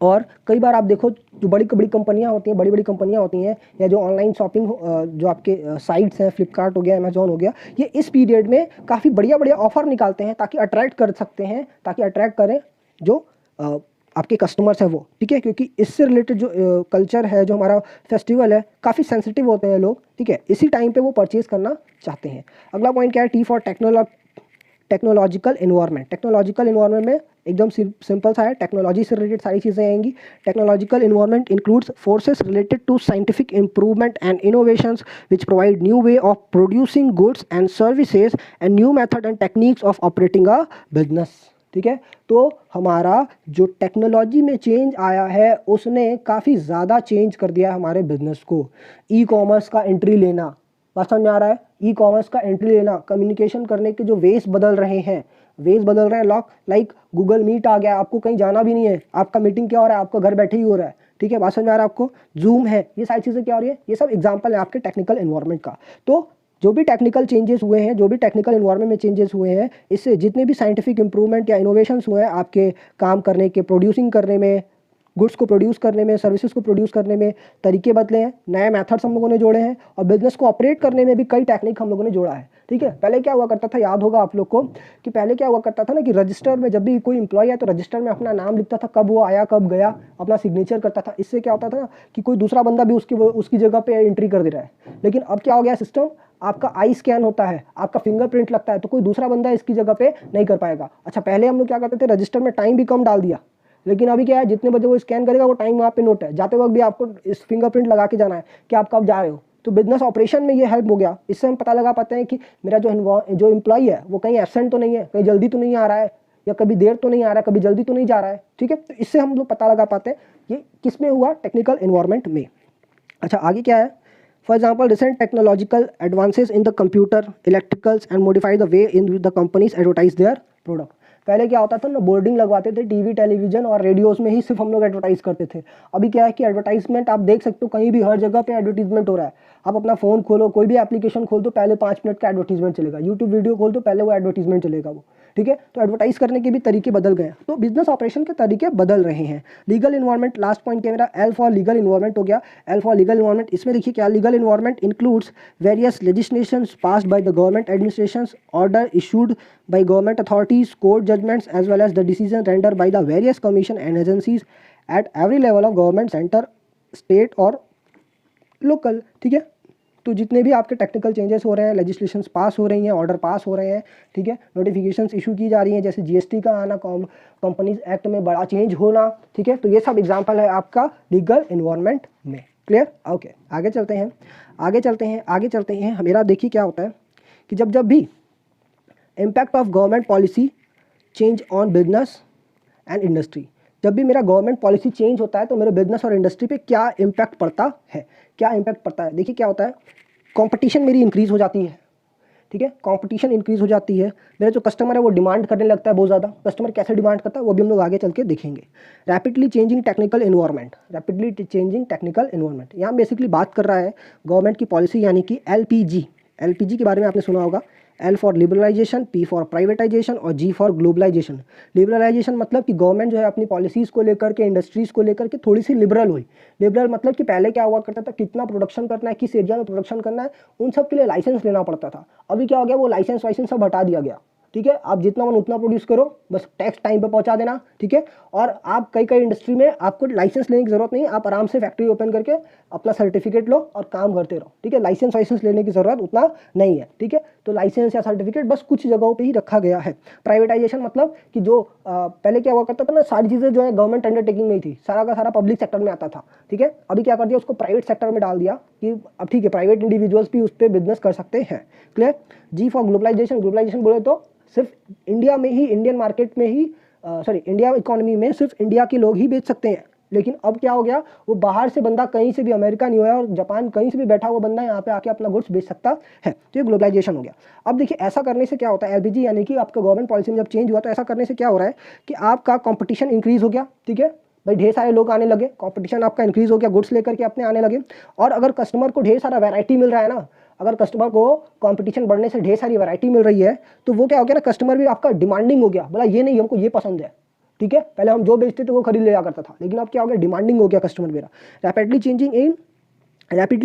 और कई बार आप देखो जो बड़ी कंपनियां होती हैं या जो ऑनलाइन शॉपिंग जो आपके साइट्स हैं, फ्लिपकार्ट हो गया, अमेजोन हो गया, ये इस पीरियड में काफ़ी बढ़िया ऑफर निकालते हैं ताकि अट्रैक्ट करें जो आपके कस्टमर्स हैं वो, ठीक है। क्योंकि इससे रिलेटेड जो कल्चर है, जो हमारा फेस्टिवल है, काफ़ी सेंसिटिव होते हैं लोग, ठीक है, इसी टाइम पे वो परचेज करना चाहते हैं। अगला पॉइंट क्या है, टी फॉर टेक्नोलॉजिकल इन्वायरमेंट में एकदम सिंपल सा है, टेक्नोलॉजी से रिलेटेड सारी चीज़ें आएंगी। Technological environment includes forces related to scientific improvement and innovations which provide new way of producing goods and services and new method and techniques of operating a business, ठीक है। तो हमारा जो टेक्नोलॉजी में चेंज आया है उसने काफ़ी ज़्यादा चेंज कर दिया हमारे बिजनेस को। ई कॉमर्स का एंट्री लेना, बात समझ में आ रहा है, ई कॉमर्स का एंट्री लेना, कम्युनिकेशन करने के जो वेज बदल रहे हैं, लाइक गूगल मीट आ गया, आपको कहीं जाना भी नहीं है, आपका मीटिंग क्या हो रहा है, आपको घर बैठे ही हो रहा है, ठीक है, बात समझ में आ रहा है आपको। जूम है, ये सारी चीज़ें क्या हो रही है, ये सब एग्जाम्पल है आपके टेक्निकल एनवायरनमेंट का। तो जो भी टेक्निकल चेंजेस हुए हैं, जो भी टेक्निकल एनवायरनमेंट में चेंजेस हुए हैं, इससे जितने भी साइंटिफिक इंप्रूवमेंट या इनोवेशंस हुए हैं आपके काम करने के, प्रोड्यूसिंग करने में, गुड्स को प्रोड्यूस करने में, सर्विसेज को प्रोड्यूस करने में तरीके बदले हैं, नए मेथड्स हम लोगों ने जोड़े हैं, और बिजनेस को ऑपरेट करने में भी कई टेक्निक हम लोगों ने जोड़ा है, ठीक है। पहले क्या हुआ करता था, याद होगा आप लोग को कि पहले क्या हुआ करता था ना कि रजिस्टर में जब भी कोई इंप्लॉय है तो रजिस्टर में अपना नाम लिखता था, कब वो आया कब गया, अपना सिग्नेचर करता था। इससे क्या होता था कि कोई दूसरा बंदा भी उसकी जगह पे एंट्री कर दे रहा है। लेकिन अब क्या हो गया सिस्टम, आपका आई स्कैन होता है, आपका फिंगरप्रिंट लगता है, तो कोई दूसरा बंदा इसकी जगह पे नहीं कर पाएगा। अच्छा, पहले हम लोग क्या करते थे, रजिस्टर में टाइम भी कम डाल दिया, लेकिन अभी क्या है, जितने बजे वो स्कैन करेगा वो टाइम वहाँ पे नोट है, जाते वक्त भी आपको इस फिंगरप्रिंट लगा के जाना है कि आप कब जा रहे हो। तो बिजनेस ऑपरेशन में ये हेल्प हो गया, इससे हम पता लगा पाते हैं कि मेरा जो एम्प्लॉई है वो कहीं एब्सेंट तो नहीं है, कहीं जल्दी तो नहीं आ रहा है, या कभी देर तो नहीं आ रहा है, कभी जल्दी तो नहीं जा रहा है, ठीक है। तो इससे हम लोग पता लगा पाते हैं ये किस में हुआ, टेक्निकल एनवायरनमेंट में। अच्छा, आगे क्या है, for example recent technological advances in the computer, electricals and modify the way in the companies advertise their product. पहले क्या होता था ना, बोर्डिंग लगवाते थे टीवी, टेलीविजन और रेडियोस में ही सिर्फ हम लोग एडवर्टाइज करते थे। अभी क्या है कि एडवर्टाइजमेंट आप देख सकते हो कहीं भी, हर जगह पे एडवर्टीजमेंट हो रहा है। आप अपना फ़ोन खोलो, कोई भी एप्लीकेशन खोल दो, पहले 5 मिनट का एडवर्टीजमेंट चलेगा, यूट्यूब वीडियो खोल दो, पहले वो एडवर्टीजमेंट चलेगा वो, ठीक है। तो एडवर्टाइज करने के भी तरीके बदल गए हैं, तो बिजनेस ऑपरेशन के तरीके बदल रहे हैं। लीगल इन्वायरमेंट, लास्ट पॉइंट क्या मेरा, एल फॉर लीगल इन्वायरमेंट हो गया। एल फॉर लीगल इन्वायरमेंट, इसमें देखिए क्या, legal environment includes various legislations passed by the government administrations, order issued by government authorities, court judgments, as well as the decision rendered by the various commission and agencies at every level of government, center, state और local, ठीक है। तो जितने भी आपके technical changes हो रहे हैं, लेजिस्लेशंस पास हो रही हैं, ऑर्डर पास हो रहे हैं, ठीक है, नोटिफिकेशंस इशू की जा रही हैं, जैसे जीएसटी का आना, कंपनीज एक्ट में बड़ा चेंज होना, ठीक है। तो ये सब एग्जांपल है आपका लीगल इन्वायरमेंट में। क्लियर, ओके, आगे चलते हैं। मेरा देखिए क्या होता है कि जब भी impact of government policy change on business and industry, जब भी मेरा गवर्नमेंट पॉलिसी चेंज होता है तो मेरे बिजनेस और इंडस्ट्री पे क्या इम्पैक्ट पड़ता है, देखिए क्या होता है, कंपटीशन मेरी इंक्रीज़ हो जाती है, ठीक है, कंपटीशन इंक्रीज हो जाती है, मेरा जो कस्टमर है वो डिमांड करने लगता है बहुत ज़्यादा। कस्टमर कैसे डिमांड करता है वो भी हम लोग आगे चल के देखेंगे। Rapidly changing technical environment, rapidly changing technical environment यहाँ बेसिकली बात कर रहा है गवर्नमेंट की पॉलिसी यानी कि एलपीजी। एलपीजी के बारे में आपने सुना होगा, L for liberalisation, P for privatisation और जी फॉर ग्लोबलाइजेशन। लिबरलाइजेशन मतलब कि गवर्नमेंट जो है अपनी पॉलिसीज़ को लेकर के, इंडस्ट्रीज़ को लेकर के थोड़ी सी लिबरल हुई। लिबरल मतलब कि पहले क्या हुआ करता था, कितना प्रोडक्शन करना है, किस एरिया में प्रोडक्शन करना है, उन सब के लिए लाइसेंस लेना पड़ता था। अभी क्या हो गया, वो लाइसेंस वाइसेंस सब हटा दिया गया। ठीक है, आप जितना मन उतना प्रोड्यूस करो, बस टैक्स टाइम पे पहुंचा देना। ठीक है, और आप कई इंडस्ट्री में आपको लाइसेंस लेने की जरूरत नहीं, आप आराम से फैक्ट्री ओपन करके अपना सर्टिफिकेट लो और काम करते रहो। ठीक है, लाइसेंस वाइसेंस लेने की जरूरत उतना नहीं है। ठीक है, तो लाइसेंस या सर्टिफिकेट बस कुछ जगहों पे ही रखा गया है। प्राइवेटाइजेशन मतलब कि जो पहले क्या हुआ करता था ना, सारी चीज़ें जो है गवर्नमेंट अंडरटेकिंग में ही थी, सारा का सारा पब्लिक सेक्टर में आता था। ठीक है, अभी क्या कर दिया, उसको प्राइवेट सेक्टर में डाल दिया कि अब ठीक है, प्राइवेट इंडिविजुअल्स भी उस पर बिजनेस कर सकते हैं। Clear. G for globalisation, globalisation बोले तो सिर्फ इंडिया में ही, इंडियन मार्केट में ही, इंडिया इकोनॉमी में सिर्फ इंडिया के लोग ही बेच सकते हैं। लेकिन अब क्या हो गया, वो बाहर से बंदा कहीं से भी, अमेरिका नहीं हुआ और जापान कहीं से भी बैठा हुआ बंदा यहाँ पे आके अपना गुड्स बेच सकता है। तो ये ग्लोबलाइजेशन हो गया। अब देखिए ऐसा करने से क्या होता है, एलपीजी यानी कि आपका गवर्नमेंट पॉलिसी में जब चेंज हुआ तो ऐसा करने से क्या हो रहा है कि आपका कॉम्पिटिशन इंक्रीज हो गया। ठीक है भाई, ढेर सारे लोग आने लगे, कंपटीशन आपका इंक्रीज हो गया, गुड्स लेकर के अपने आने लगे। और अगर कस्टमर को ढेर सारा वैरायटी मिल रहा है ना, अगर कस्टमर को कंपटीशन बढ़ने से ढेर सारी वैरायटी मिल रही है, तो वो क्या हो गया ना, कस्टमर भी आपका डिमांडिंग हो गया, बोला ये नहीं हमको ये पसंद है। ठीक है, पहले हम जो बेचते थे वो खरीद लिया करता था, लेकिन अब क्या हो गया, डिमांडिंग हो गया कस्टमर मेरा। Rapidly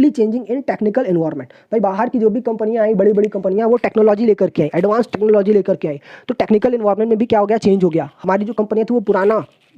changing in technical environment, भाई बाहर की जो भी कंपनियां आई, बड़ी बड़ी कंपनियां, वो टेक्नोलॉजी लेकर के आई, एडवांस टेक्नोलॉजी लेकर के आई। तो टेक्निकल एनवायरनमेंट में भी क्या हो गया, चेंज हो गया। हमारी जो कंपनियां थी वो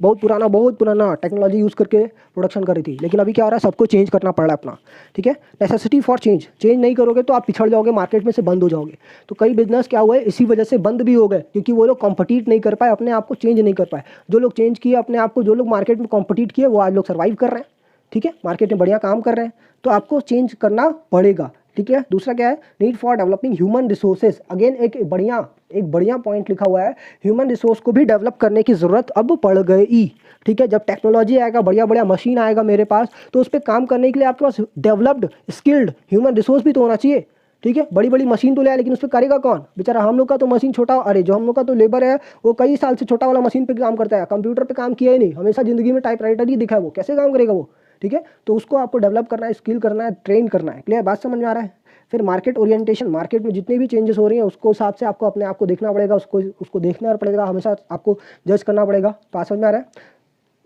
बहुत पुराना टेक्नोलॉजी यूज़ करके प्रोडक्शन कर रही थी, लेकिन अभी क्या हो रहा है, सबको चेंज करना पड़ रहा है अपना। ठीक है, नेसेसिटी फॉर चेंज नहीं करोगे तो आप पिछड़ जाओगे, मार्केट में से बंद हो जाओगे। तो कई बिजनेस क्या हुआ है, इसी वजह से बंद भी हो गए, क्योंकि वो लोग कॉम्पिटिट नहीं कर पाए, अपने आप को चेंज नहीं कर पाए। जो लोग चेंज किए अपने आप को, जो लोग मार्केट में कॉम्पिटिट किए, वो आज लोग सर्वाइव कर रहे हैं। ठीक है, मार्केट में बढ़िया काम कर रहे हैं, तो आपको चेंज करना पड़ेगा। ठीक है, दूसरा क्या है, need for developing human resources. Again एक बढ़िया पॉइंट लिखा हुआ है, ह्यूमन रिसोर्स को भी डेवलप करने की ज़रूरत अब पड़ गई। ठीक है, जब टेक्नोलॉजी आएगा, बढ़िया मशीन आएगा मेरे पास, तो उस पर काम करने के लिए आपके पास डेवलप्ड स्किल्ड ह्यूमन रिसोर्स भी तो होना चाहिए। ठीक है, बड़ी मशीन तो ले आए, लेकिन उस पर करेगा कौन, बेचारा हम लोग का तो मशीन छोटा, अरे जो हम लोग का तो लेबर है वो कई साल से छोटा वाला मशीन पे काम करता है, कंप्यूटर पे काम किया ही नहीं, हमेशा ज़िंदगी में टाइपराइटर ही दिखा है, वो कैसे काम करेगा वो। ठीक है, तो उसको आपको डेवलप करना है, स्किल करना है, ट्रेन करना है। क्लियर, बात समझ में आ रहा है। फिर मार्केट ओरिएंटेशन, मार्केट में जितने भी चेंजेस हो रही हैं उसको हिसाब से आपको अपने आप को देखना पड़ेगा, उसको देखना पड़ेगा, हमेशा आपको जज करना पड़ेगा। बात समझ में आ रहा है।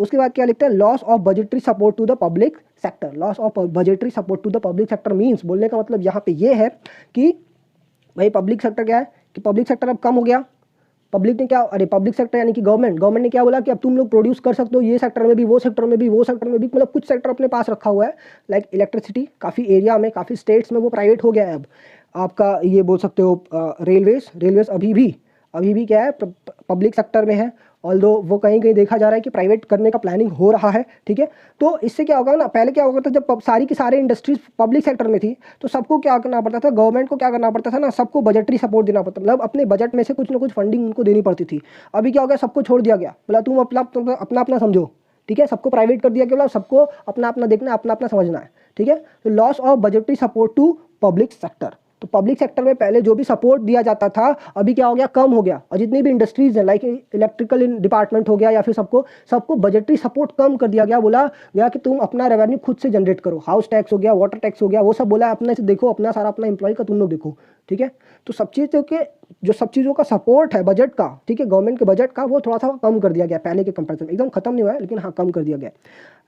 उसके बाद क्या लिखते हैं, loss of budgetary support to the public sector. Loss of budgetary support to the public sector means, बोलने का मतलब यहाँ पे ये है कि भाई पब्लिक सेक्टर क्या है, कि पब्लिक सेक्टर अब कम हो गया। पब्लिक ने क्या, अरे पब्लिक सेक्टर यानी कि गवर्नमेंट ने क्या बोला कि अब तुम लोग प्रोड्यूस कर सकते हो, ये सेक्टर में भी, वो सेक्टर में भी, मतलब कुछ सेक्टर अपने पास रखा हुआ है। लाइक इलेक्ट्रिसिटी, काफ़ी एरिया में, काफ़ी स्टेट्स में वो प्राइवेट हो गया है अब। आपका ये बोल सकते हो रेलवेज अभी भी क्या है, पब्लिक सेक्टर में है, ऑल्दो वो कहीं देखा जा रहा है कि प्राइवेट करने का प्लानिंग हो रहा है। ठीक है, तो इससे क्या होगा ना, पहले क्या होगा था, जब सारी की सारी इंडस्ट्रीज पब्लिक सेक्टर में थी, तो सबको क्या करना पड़ता था, गवर्नमेंट को क्या करना पड़ता था ना, सबको बजटरी सपोर्ट देना पड़ता, मतलब अपने बजट में से कुछ ना कुछ फंडिंग उनको देनी पड़ती थी। अभी क्या हो गया, सबको छोड़ दिया गया, बोला तुम अपना समझो। ठीक है, सबको प्राइवेट कर दिया गया, बोला सबको अपना देखना है, अपना समझना है। ठीक है, तो loss of budgetary support to public sector. तो पब्लिक सेक्टर में पहले जो भी सपोर्ट दिया जाता था, अभी क्या हो गया, कम हो गया। और जितनी भी इंडस्ट्रीज हैं, लाइक इलेक्ट्रिकल डिपार्टमेंट हो गया, या फिर सबको बजटरी सपोर्ट कम कर दिया गया। बोला गया कि तुम अपना रेवेन्यू खुद से जनरेट करो, हाउस टैक्स हो गया, वाटर टैक्स हो गया, वो सब बोला अपने से देखो, अपना सारा अपना एम्प्लॉय का तुम लोग देखो। ठीक है, तो सब चीज़ों का सपोर्ट है बजट का, ठीक है, गवर्नमेंट के बजट का, वो थोड़ा सा कम कर दिया गया पहले के कंपेरिजन में। एकदम खत्म नहीं हुआ है, लेकिन हाँ कम कर दिया गया।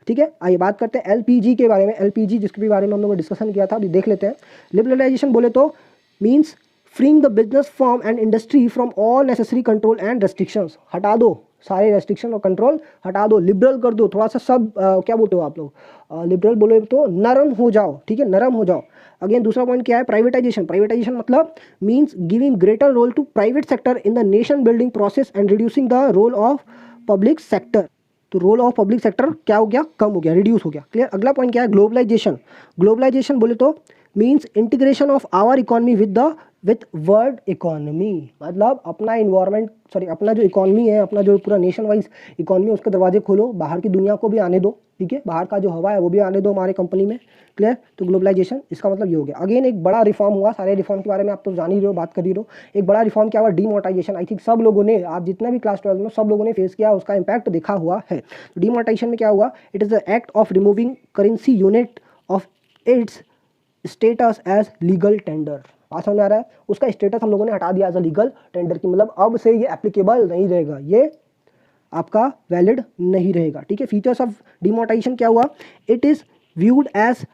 ठीक है, आइए बात करते हैं एलपीजी के बारे में। एलपीजी जिसके भी बारे में हम लोगों ने डिस्कशन किया था, अभी देख लेते हैं। लिबरलाइजेशन बोले तो means freeing the business form and industry from all necessary control and restrictions. हटा दो सारे रेस्ट्रिक्शन और कंट्रोल, हटा दो, लिबरल कर दो थोड़ा सा, सब क्या बोलते हो आप लोग, लिबरल बोले तो नरम हो जाओ। ठीक है, नरम हो जाओ। अगेन दूसरा पॉइंट क्या है, प्राइवेटाइजेशन मतलब means giving greater role to private sector in the nation building process and reducing the role of public sector. तो रोल ऑफ पब्लिक सेक्टर क्या हो गया, कम हो गया, रिड्यूस हो गया। क्लियर। अगला पॉइंट क्या है, ग्लोबलाइजेशन बोले तो means integration of our economy with world economy, मतलब अपना इन्वायरमेंट अपना जो इकोनॉमी है, अपना जो पूरा नेशन वाइज इकोनॉमी है, उसके दरवाजे खोलो, बाहर की दुनिया को भी आने दो, ठीक है, बाहर का जो हवा है वो भी आने दो हमारे कंपनी में। क्लियर? तो ग्लोबलाइजेशन इसका मतलब ये हो गया। अगेन एक बड़ा रिफॉर्म हुआ, सारे रिफॉर्म के बारे में आप तो जान ही रहे हो, बात कर ही रहे हो। एक बड़ा रिफॉर्म क्या हुआ? डीमोनेटाइजेशन। आई थिंक सब लोगों ने, आप जितना भी क्लास 12 में, सब लोगों ने फेस किया, उसका इंपैक्ट देखा हुआ है। डीमोनेटाइजेशन में क्या हुआ? It is the act of removing currency unit of its status as legal tender. बात समझ आ रहा है? उसका स्टेटस हम लोगों ने हटा दिया एज अ लीगल टेंडर की, मतलब अब से ये एप्लीकेबल नहीं रहेगा, ये आपका वैलिड नहीं रहेगा, ठीक है। फीचर्स ऑफ डिमोनेटाइजेशन क्या हुआ? It is viewed as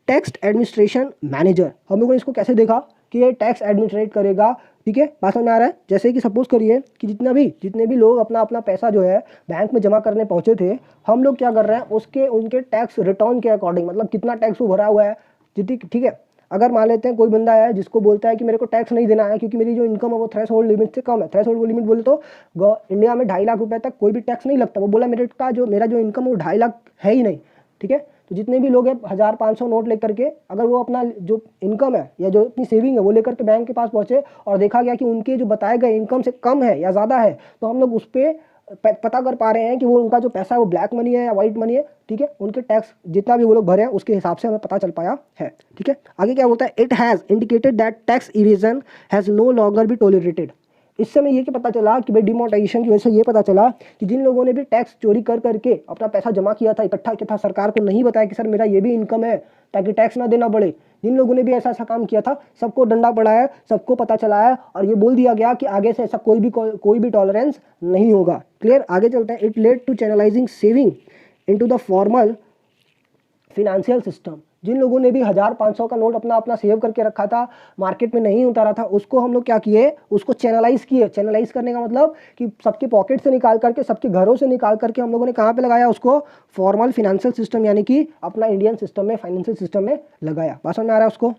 tax administration manager. हम लोगों ने इसको कैसे देखा कि ये टैक्स एडमिनिस्ट्रेट करेगा, ठीक है। बात समझ में आ रहा है? जैसे कि सपोज करिए कि जितने भी लोग अपना अपना पैसा जो है बैंक में जमा करने पहुंचे थे, हम लोग क्या कर रहे हैं, उनके टैक्स रिटर्न के अकॉर्डिंग, मतलब कितना टैक्स वो भरा हुआ है, ठीक है। अगर मान लेते हैं कोई बंदा है जिसको बोलता है कि मेरे को टैक्स नहीं देना है क्योंकि मेरी जो इनकम है वो थ्रेशोल्ड लिमिट से कम है। थ्रेशोल्ड लिमिट बोले तो इंडिया में 2.5 लाख रुपए तक कोई भी टैक्स नहीं लगता। वो बोला मेरा जो इनकम है वो 2.5 लाख है ही नहीं, ठीक है। तो जितने भी लोग हैं 1000-500 नोट लेकर के, अगर वो अपना जो इनकम है या जो अपनी सेविंग है वो लेकर के बैंक के पास पहुंचे और देखा गया कि उनके जो बताए गए इनकम से कम है या ज़्यादा है, तो हम लोग उस पर पता कर पा रहे हैं कि वो उनका जो पैसा है वो ब्लैक मनी है या वाइट मनी है, ठीक है। उनके टैक्स जितना भी वो लोग भरे हैं उसके हिसाब से हमें पता चल पाया है, ठीक है। आगे क्या बोलता है? It has indicated that tax evasion has no longer be tolerated. इससे हमें ये कि पता चला कि भाई डिमोनेटाइजेशन की वजह से ये पता चला कि जिन लोगों ने भी टैक्स चोरी कर करके अपना पैसा जमा किया था, इकट्ठा किया था, सरकार को नहीं बताया कि सर मेरा ये भी इनकम है ताकि टैक्स ना देना पड़े, जिन लोगों ने भी ऐसा काम किया था सबको डंडा पड़ा है, सबको पता चला है और ये बोल दिया गया कि आगे से ऐसा कोई भी टॉलरेंस नहीं होगा। क्लियर? आगे चलते हैं। It led to channelizing saving into the formal financial system. जिन लोगों ने भी 1000-500 का नोट अपना सेव करके रखा था, मार्केट में नहीं उतारा था, उसको हम लोग क्या किए? उसको चैनलाइज किए। चैनलाइज करने का मतलब कि सबके पॉकेट से निकाल करके, सबके घरों से निकाल करके हम लोगों ने कहाँ पे लगाया? उसको फॉर्मल फिनेंशियल सिस्टम, यानी कि अपना इंडियन सिस्टम में, फाइनेंशियल सिस्टम में लगाया। बात समझ में आ रहा है उसको?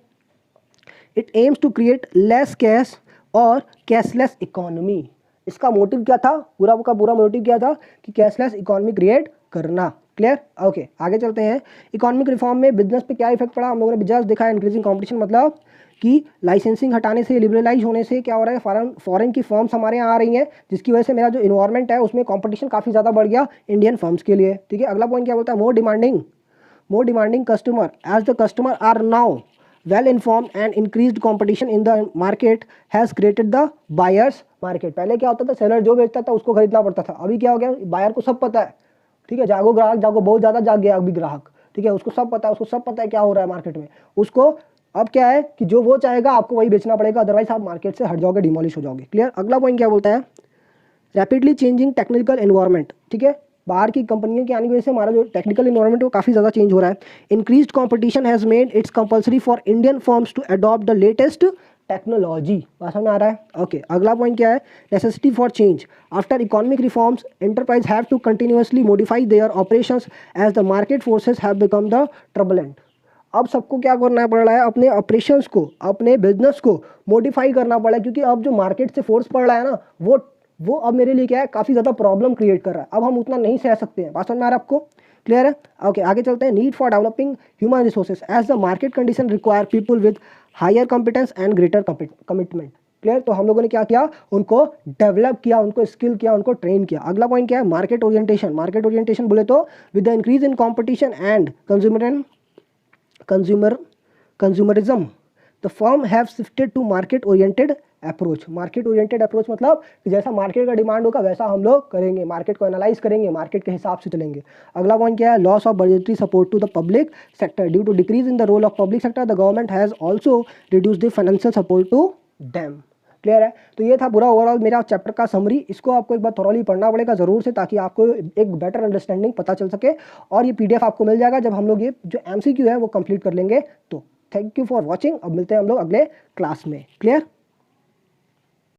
It aims to create less cash और कैशलेस इकोनॉमी। इसका मोटिव क्या था? पूरा का पूरा मोटिव क्या था? कि कैशलेस इकोनॉमी क्रिएट करना। क्लियर? ओके, आगे चलते हैं। इकोनॉमिक रिफॉर्म में बिजनेस पे क्या इफेक्ट पड़ा? हम लोगों ने जस्ट देखा है इंक्रीजिंग कंपटीशन, मतलब कि लाइसेंसिंग हटाने से, लिबरलाइज होने से क्या हो रहा है? फॉरेन की फर्म्स हमारे यहाँ आ रही हैं, जिसकी वजह से मेरा जो इन्वायरमेंट है उसमें कंपटीशन काफ़ी ज़्यादा बढ़ गया इंडियन फर्म्स के लिए, ठीक है। अगला पॉइंट क्या बोलता है? More demanding customer as the customer are now well informed and increased competition in the market has created the buyers market। पहले क्या होता था? सेलर जो बेचता था उसको खरीदना पड़ता था। अभी क्या हो गया? बायर को सब पता है, ठीक है। जागो ग्राहक जागो, बहुत ज़्यादा जाग गया अभी ग्राहक, ठीक है। उसको सब पता है क्या हो रहा है मार्केट में। उसको अब क्या है कि जो वो चाहेगा आपको वही बेचना पड़ेगा, अदरवाइज आप मार्केट से हट जाओगे, डिमोलिश हो जाओगे। क्लियर? अगला पॉइंट क्या बोलता है? रैपिडली चेंजिंग टेक्निकल एनवायरनमेंट, ठीक है। बाहर की कंपनियों के आने की वजह से हमारा जो टेक्निकल एनवायरनमेंट वो काफ़ी ज़्यादा चेंज हो रहा है। Increased competition has made its compulsory for Indian firms to adopt the latest technology. बात समझ में आ रहा है? ओके, अगला पॉइंट क्या है? Necessity for change. After economic reforms enterprise have to continuously modify their operations as the market forces have become the turbulent. अब सबको क्या करना पड़ रहा है? अपने ऑपरेशंस को, अपने बिजनेस को मॉडिफाई करना पड़ा है, क्योंकि अब जो मार्केट से फोर्स पड़ रहा है ना, वो अब मेरे लिए क्या है? काफ़ी ज़्यादा प्रॉब्लम क्रिएट कर रहा है। अब हम उतना नहीं सह सकते हैं। बात समझ में आ रहा है आपको? क्लियर है? ओके, आगे चलते हैं। Need for developing human resources as the market condition require people with higher competence and greater commitment. Clear? तो हम लोगों ने क्या किया? उनको डेवलप किया, उनको स्किल किया, उनको ट्रेन किया। अगला पॉइंट क्या है? Market orientation. मार्केट ओरिएंटेशन बोले तो with the increase in competition and consumerism the firm have shifted to market oriented approach. Market oriented approach मतलब कि जैसा मार्केट का डिमांड होगा वैसा हम लोग करेंगे, मार्केट को एनालाइज करेंगे, मार्केट के हिसाब से चलेंगे। अगला पॉइंट क्या है? Loss of budgetary support to the public sector due to decrease in the role of public sector the government has also reduce the financial support to them. Clear है? तो ये था पूरा ओवरऑल मेरा चैप्टर का summary. इसको आपको एक बार थॉरोली पढ़ना पड़ेगा ज़रूर से, ताकि आपको एक बेटर अंडरस्टैंडिंग पता चल सके। और ये PDF आपको मिल जाएगा जब हम लोग ये जो MCQ है वो कंप्लीट कर लेंगे। तो थैंक यू फॉर वॉचिंग। अब मिलते हैं हम लोग अगले क्लास में। क्लियर?